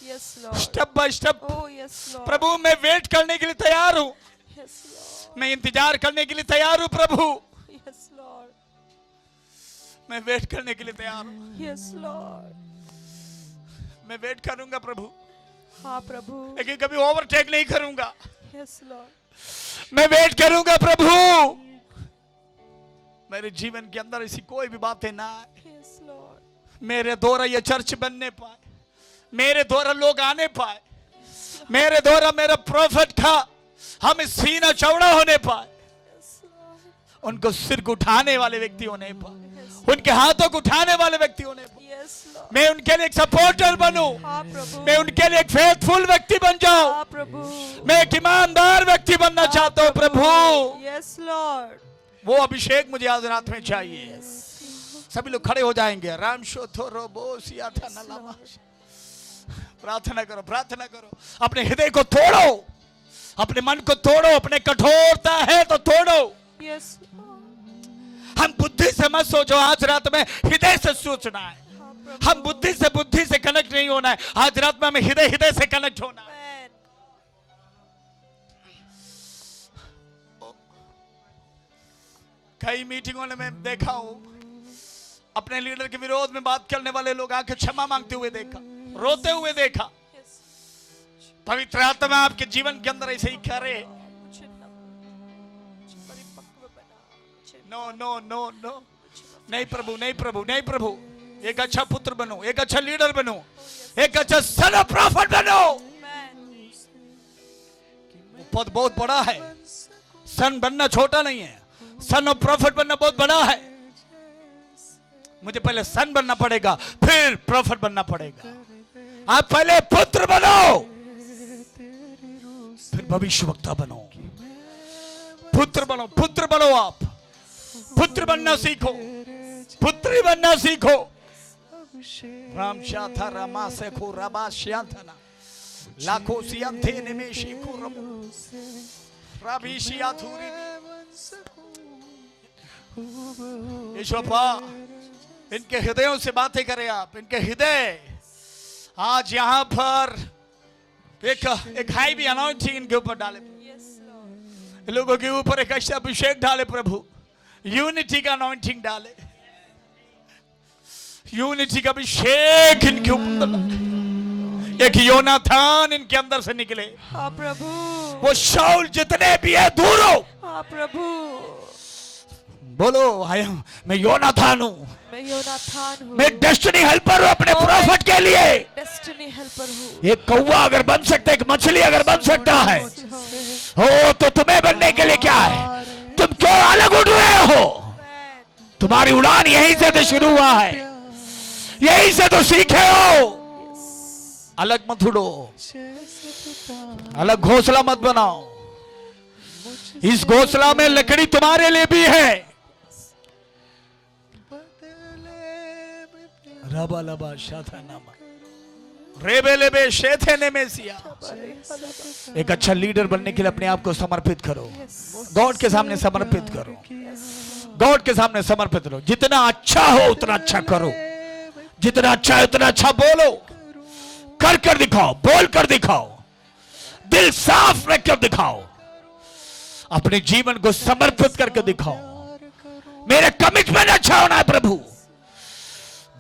yes Lord, step by step. oh yes Lord, प्रभु मैं वेट करने के लिए तैयार हूँ, yes Lord, मैं इंतजार करने के लिए तैयार हूँ प्रभु, yes Lord, मैं वेट करने के लिए तैयार हूँ। yes Lord, मैं वेट करूंगा प्रभु, हाँ प्रभु, लेकिन कभी ओवरटेक नहीं करूंगा। yes Lord, मैं वेट करूंगा प्रभु, मेरे जीवन के अंदर ऐसी कोई भी बातें ना आए, yes Lord, मेरे द्वारा ये चर्च बनने पाए, मेरे द्वारा लोग आने पाए, मेरे द्वारा मेरा प्रॉफिट का हम सीना चौड़ा होने पाए, yes Lord, उनको सिर को उठाने वाले व्यक्ति होने पाए, उनके हाथों को उठाने वाले व्यक्ति होने पाए। yes Lord, मैं उनके लिए एक सपोर्टर बनूं, हाँ प्रभु, मैं उनके लिए एक फेथफुल व्यक्ति बन जाऊं, हाँ प्रभु, मैं एक ईमानदार व्यक्ति बनना चाहता हूं प्रभु। yes Lord, वो अभिषेक मुझे आज रात में चाहिए। सभी लोग खड़े हो जाएंगे। राम शोथो बोसिया था नलामा। प्रार्थना करो, प्रार्थना करो, अपने हृदय को तोड़ो, अपने मन को तोड़ो, अपने कठोरता है तो तोड़ो। yes हम बुद्धि से मत सोचो, आज रात में हृदय से सोचना है। हाँ प्रभु, हम बुद्धि से कनेक्ट नहीं होना है, आज रात में हमें हृदय से कनेक्ट होना है। amen, कई मीटिंगों में मैं देखा हूं, अपने लीडर के विरोध में बात करने वाले लोग आके क्षमा मांगते हुए देखा, रोते हुए देखा। yes, पवित्र आत्मा आपके जीवन के अंदर ऐसे ही करे। नो नो नो नो, नहीं प्रभु, नहीं प्रभु, नहीं प्रभु। एक अच्छा पुत्र बनो, एक अच्छा लीडर बनो, एक अच्छा सन ऑफ प्रॉफिट बनो। पद बहुत बड़ा है, सन बनना छोटा नहीं है, सन ऑफ प्रॉफिट बनना बहुत बड़ा है। मुझे पहले सन बनना पड़ेगा, फिर प्रॉफिट बनना पड़ेगा। आप पहले पुत्र बनो, फिर भविष्यवक्ता बनो। पुत्र बनो, पुत्र बनो। आप पुत्र बनना सीखो, पुत्री बनना सीखो। राम शाथा रामा से खो रबा श्यांथना लाखों सियांथे निमेशी को रमो राबिशिया थूरी। यीशुअप्पा, इनके हृदयों से बातें करें आप। इनके हृदय आज यहाँ पर एक हाई भी अनॉइंटिंग इनके ऊपर डाले, लोगों के ऊपर एक ऐसा अभिषेक डाले प्रभु, यूनिटी का अनॉइंटिंग डाले, यूनिटी का अभिषेक इनके ऊपर। एक योनाथान इनके अंदर से निकले। हाँ प्रभु। वो शाऊल जितने भी है दूर हो। हाँ प्रभु। बोलो मैं योनाथान हूँ, मैं योनाथान हूँ, मैं डेस्टिनी हेल्पर हूँ अपने प्रॉफिट के लिए। डेस्टिनी हेल्पर हूँ। एक कौवा अगर बन सकता है, एक मछली अगर बन सकता है, हो तो तुम्हें बनने के लिए क्या है? तुम क्यों अलग उड़ रहे हो? तुम्हारी उड़ान यहीं से तो शुरू हुआ है, यहीं से तो सीखे हो। अलग मत उड़ो, अलग घोंसला मत बनाओ। इस घोंसला में लकड़ी तुम्हारे लिए भी है। रबा लबा शाथा नामा रेबे लेबे शेथे ने में सिया। एक अच्छा लीडर बनने के लिए अपने आप को समर्पित करो, गॉड के सामने समर्पित करो, गॉड के सामने समर्पित करो। जितना अच्छा हो उतना अच्छा करो, जितना अच्छा है उतना अच्छा बोलो, कर कर दिखाओ, बोल कर दिखाओ, दिल साफ रख कर दिखाओ, अपने जीवन को समर्पित करके दिखाओ। मेरा कमिटमेंट अच्छा होना है प्रभु,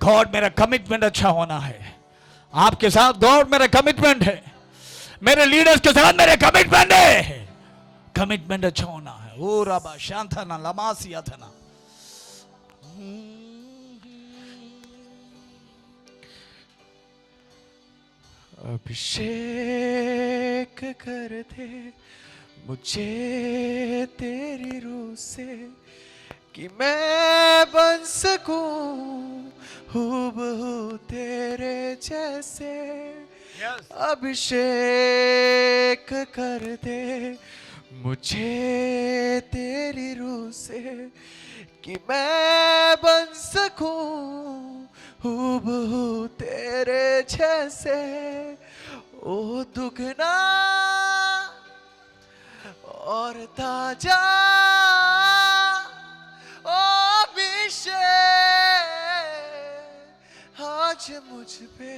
गॉड मेरा कमिटमेंट अच्छा होना है। आपके साथ गॉड मेरा कमिटमेंट है, मेरे लीडर्स के साथ मेरे कमिटमेंट है। कमिटमेंट अच्छा होना है। ओ रबा शांथना लमासिया थना। अभिषेक कर दे मुझे तेरी रूह से, कि मैं बन सकूं हूबहू तेरे जैसे। अभिषेक कर दे मुझे तेरी रूह से, कि मैं बन सकूं हूबहू तेरे जैसे। ओ दुगना और ताजा ओ अभिषेक आज मुझ पे।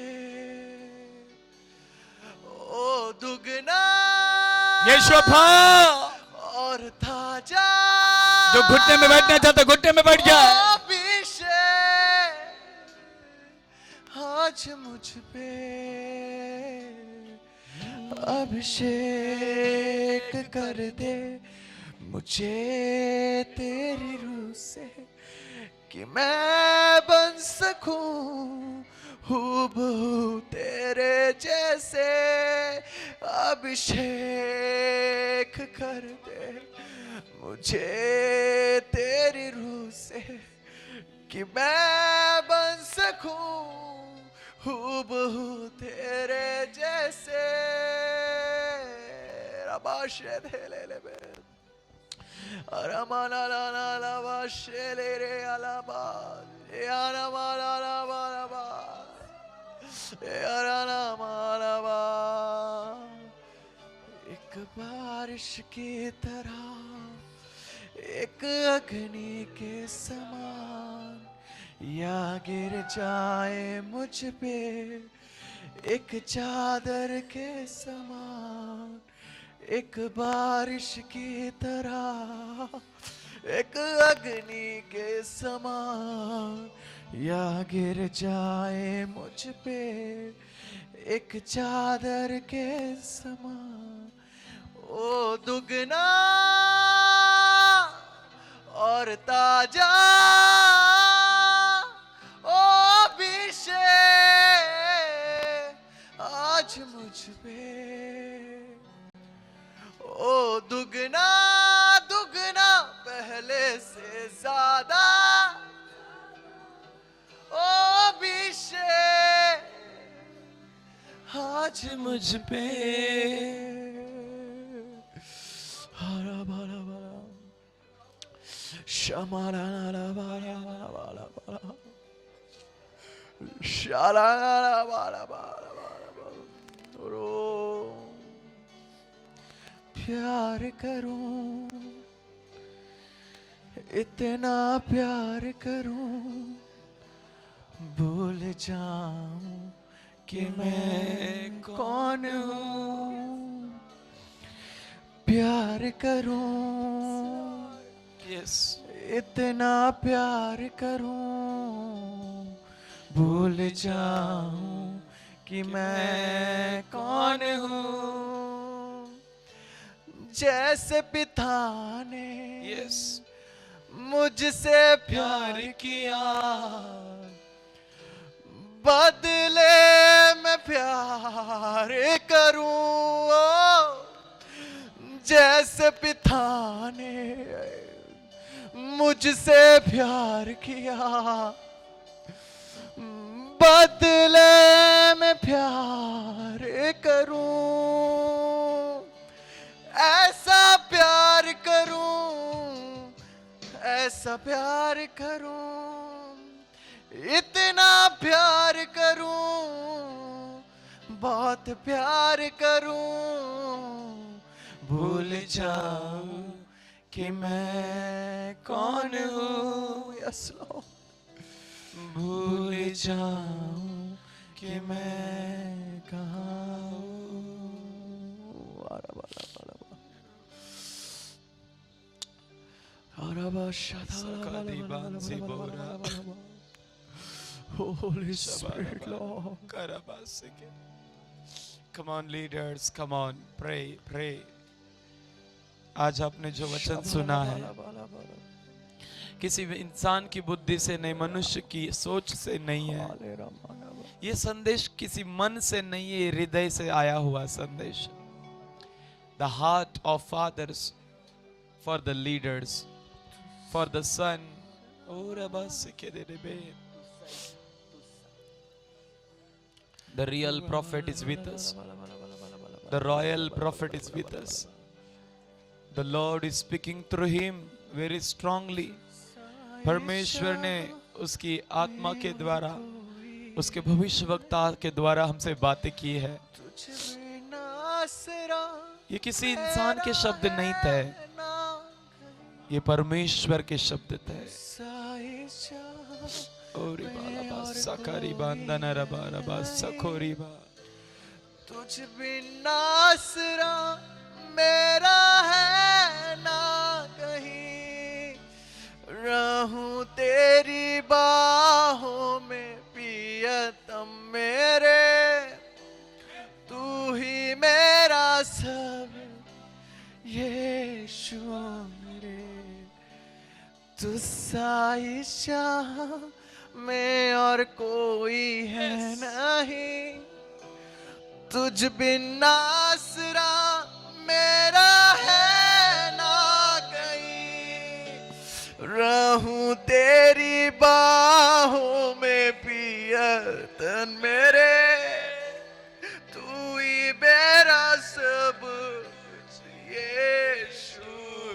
ओ दुगना यीशुअप्पा, और ताजा जो घुटने में बैठना चाहता घुटने में बैठ जाए। आज मुझ पे अभिषेक कर दे मुझे तेरी रूह से, कि मैं बन सकूं हूबहू तेरे जैसे। अभिषेक कर दे मुझे तेरी रूह से, कि मैं बन सकूं हूबहू तेरे जैसे। रबाशे ले ले बे अरमाना ला ला ला बाशे ले रे अलाबा याना माला ला बाला याना माला बा। एक बारिश की तरह, एक अग्नि के समान, या गिर जाए मुझ पे एक चादर के समान। एक बारिश की तरह, एक अग्नि के समान, या गिर जाए मुझ पे एक चादर के समान। ओ दुगना और और ताजा ओ अभिषेक आज मुझ पे ओ दुगना दुगना पहले से ज्यादा ओ अभिषेक आज मुझ पे हरा भरा भरा शमारा बारा बारा बारा शारा बारा बारा बारा रो प्यार करूं इतना प्यार करूं भूल जाऊं कि मैं कौन हूं प्यार करूं इतना प्यार करूं भूल जाऊं कि मैं कौन हूं जैसे पिता ने मुझसे प्यार किया बदले में प्यार करूं जैसे पिता ने मुझसे प्यार किया बदले में प्यार करूं ऐसा प्यार करूं इतना प्यार करूं बहुत प्यार करूं भूल जाऊं कि मैं कौन हूं यस लॉर्ड भूल जाऊं कि मैं कहाँ हूं Holy Spirit, Lord. Come on, leaders, come on, pray, pray. आज आपने जो वचन सुना है किसी भी इंसान की बुद्धि से नहीं, मनुष्य की सोच से नहीं है। ये संदेश किसी मन से नहीं है, ये हृदय से आया हुआ संदेश। The heart of fathers for the leaders, for the son. The real prophet is with us. The royal prophet is with us. The Lord is speaking through him very strongly. परमेश्वर ने उसकी आत्मा के द्वारा, उसके भविष्यवक्ता के द्वारा हमसे बातें की है। ये किसी इंसान के शब्द नहीं थे, ये परमेश्वर के शब्द थे। तुझ बिना आसरा मेरा है ना कहीं, रहूं तेरी बाहों में प्रियतम मेरे, तू ही मेरा सब यीशु मेरे, तुझसा ईशा में और कोई है नहीं, तुझ बिन आसरा मेरा है ना कहीं, रहूं तेरी बाहों में प्रियतम मेरे, तू ही मेरा सब यीशु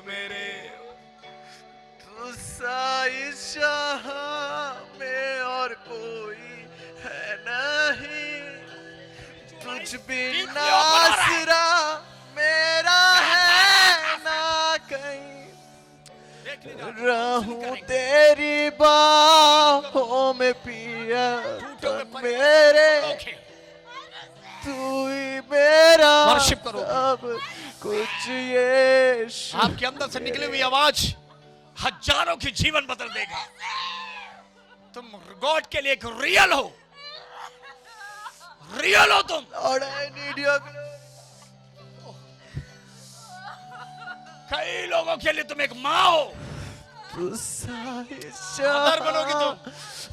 मेरे, तुझसा ईशा में और कोई है नहीं, तुझ बिन आसरा मेरा है ना कहीं, रहूं तेरी बाहों में प्रियतम मेरे, तू ही मेरा सब कुछ यीशु। आपके अंदर से निकली हुई आवाज हजारों की जीवन बदल देगा। तुम गॉड के लिए एक रियल हो, रियल हो तुम। Lord, I need your glory. कई लोगों के लिए तुम एक माँ हो, मदर बनोगी तुम।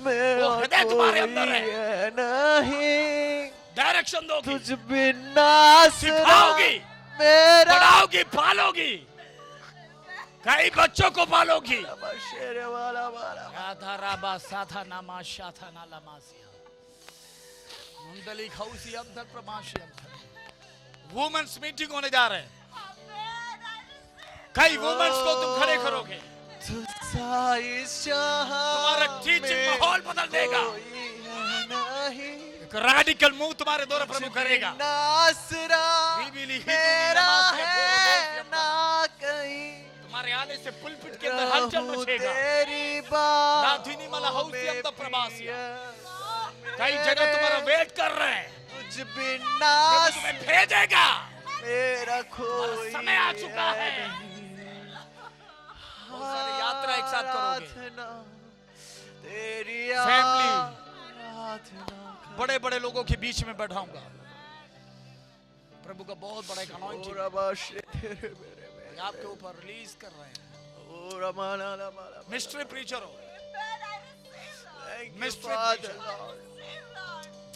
मेरा वो हृदय तुम्हारे अंदर कोई है। नहीं, डायरेक्शन दोगी, तुझ बिना सिखाओगी, मेरा पढ़ाओगी, पालोगी, कई बच्चों को पालोगी। शेरे वाला वाला राधा राबा साथा नामा शाथा नालामासिया मुंदली खौसी अंतर प्रमाशी अंतर। वुमेन्स मीटिंग होने जा रहे हैं, कई वुमेन्स को तुम खड़े करोगे। तुम्हारा टीचिंग माहौल बदल देगा। एक रैडिकल मूव तुम्हारे द्वारा प्रभु करेगा। मेरा है ना कहीं, तुम्हारे आने से पुलपिट के अंदर हलचल मचेगा। तेरी बात राधिनी मला हौसी अंतर प्रमासिया। कई जगह तुम्हारा वेट कर रहे हैं, तुझ बिना प्रभु तुम्हें भेजेगा। मेरा तुम्हारा कोई समय आ चुका है। बहुत सारी यात्रा एक साथ करोगे। तेरी फैमिली, आराधना बड़े बड़े लोगों के बीच में बैठाऊंगा। प्रभु का बहुत बड़ा एक अनॉइंटिंग आपके ऊपर रिलीज कर रहे हैं। मिस्ट्री प्रीचर हो, मिस्ट्री प्रीचर,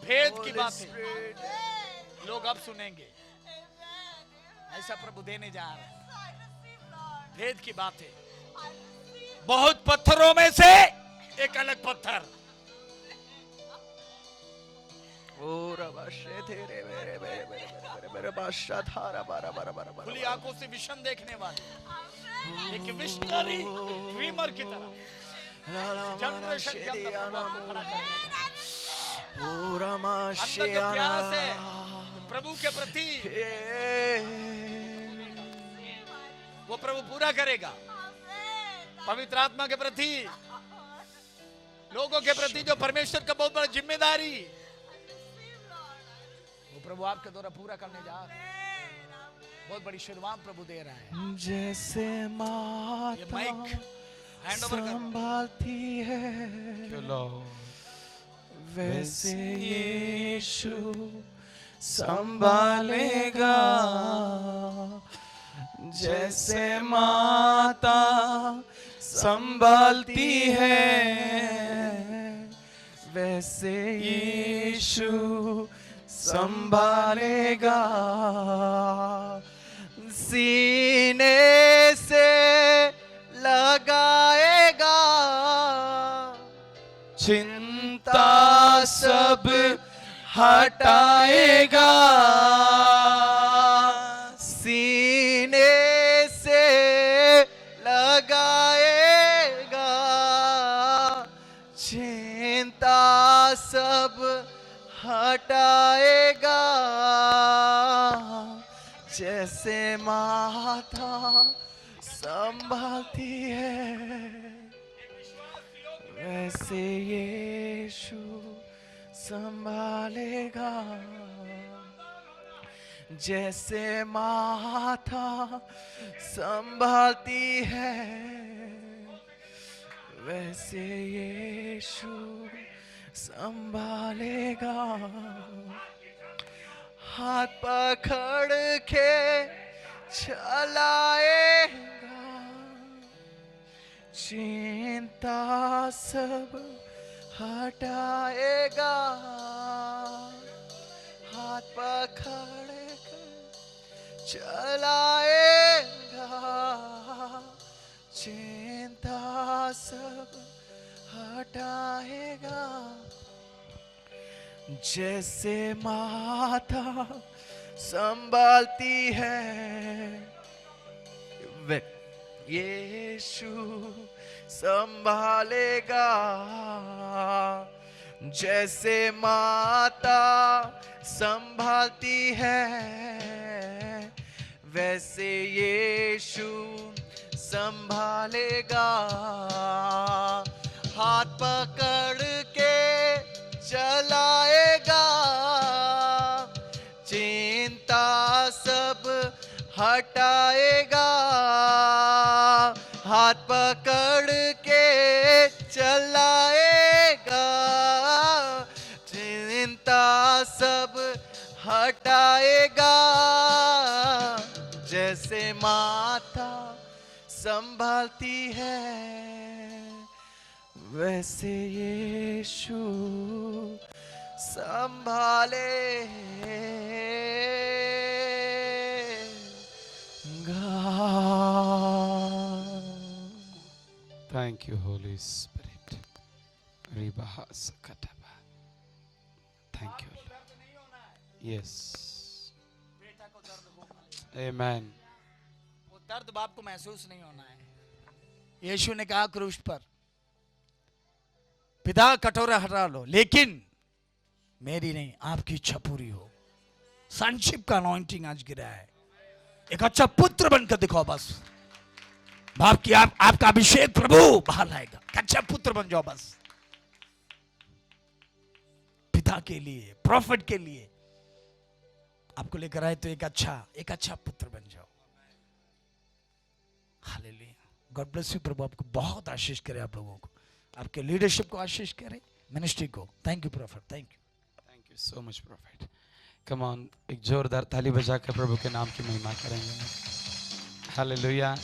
भेद की बातें लोग अब सुनेंगे। ऐसा प्रभु देने जा रहा है, भेद की बातें। बहुत पत्थरों में से एक अलग पत्थर। खुली आंखों से विजन देखने वाले, एक विशनरी ड्रीमर की तरह जनरेशन के अंदर प्रभु आपको खड़ा करेगा। अंदर जो प्यास है प्रभु के प्रति, वो प्रभु पूरा करेगा। पवित्र आत्मा के प्रति, लोगों के प्रति जो परमेश्वर का बहुत बड़ा जिम्मेदारी, वो प्रभु आपके द्वारा पूरा करने जा रहे हैं। बहुत बड़ी शुरुआत प्रभु दे रहा है। जैसे ये माता माइक हैंड ओवर कर। संभालती है, वैसे यीशु संभालेगा। जैसे माता संभालती है, वैसे यीशु संभालेगा। सीने से लगाएगा, चिंता सब हटाएगा। सीने से लगाएगा, चिंता सब हटाएगा। जैसे माता संभालती है, वैसे यीशु संभालेगा। जैसे माता संभालती है, वैसे यीशु संभालेगा। हाथ पकड़ के चलाएगा, चिंता सब हटाएगा। हाथ पकड़ के चलाएगा, चिंता सब हटाएगा। जैसे माता संभालती है, यीशु संभालेगा। जैसे माता संभालती है, वैसे यीशु संभालेगा। हाथ पकड़ के चलाएगा, चिंता सब हटाएगा। हाथ पकड़ के चलाएगा, चिंता सब हटाएगा। जैसे माता संभालती है, वैसे यीशु संभाले Thank you, Holy Spirit. Ribahasakataba. Thank you, Lord. Yes. बेटा को दर्द होगा, Amen. वो दर्द बाप को महसूस नहीं होना है। यीशु ने कहा क्रूस पर, पिता कटोरा हटा लो, लेकिन मेरी नहीं आपकी इच्छा पूरी हो। सनशिप का अनॉइंटिंग आज गिरा है। एक अच्छा पुत्र बनकर दिखाओ बस। बाप की आपका अभिषेक प्रभु बाहर लाएगा। एक अच्छा पुत्र बन जाओ बस, पिता के लिए, प्रॉफिट के लिए आपको लेकर आए, तो एक अच्छा पुत्र बन जाओ। हालेलुया। God bless you. प्रभु आपको बहुत आशीष करे, आप लोगों को, आपके लीडरशिप को आशीष करे, मिनिस्ट्री को। Thank you profit, thank you. Thank you so much, Prophet. Come on, एक जोरदार ताली बजाकर प्रभु के नाम की महिमा करेंगे। हालेलुया।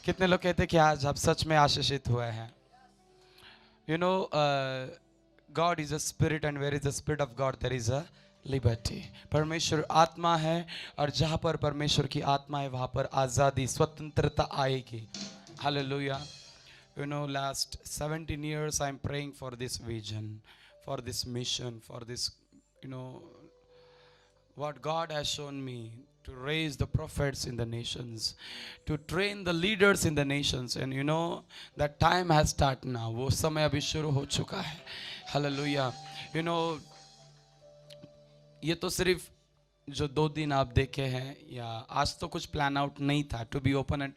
कितने लोग कहते हैं कि आज आप सच में आशीषित हुए हैं? You know, God is a spirit and where is the spirit of God there is a liberty. परमेश्वर आत्मा है और जहाँ पर परमेश्वर की आत्मा है वहाँ पर आज़ादी, स्वतंत्रता आएगी। Hallelujah. You know, last 17 years I'm praying for this vision, for this mission, for this, you know, what God has shown me to raise the prophets in the nations, to train the leaders in the nations, and you know that time has started now. वो समय अभी शुरू हो चुका है। Hallelujah. You know, ये तो सिर्फ जो 2 दिन आप देखे हैं, या आज तो कुछ प्लान आउट नहीं था, टू बी ओपन एंड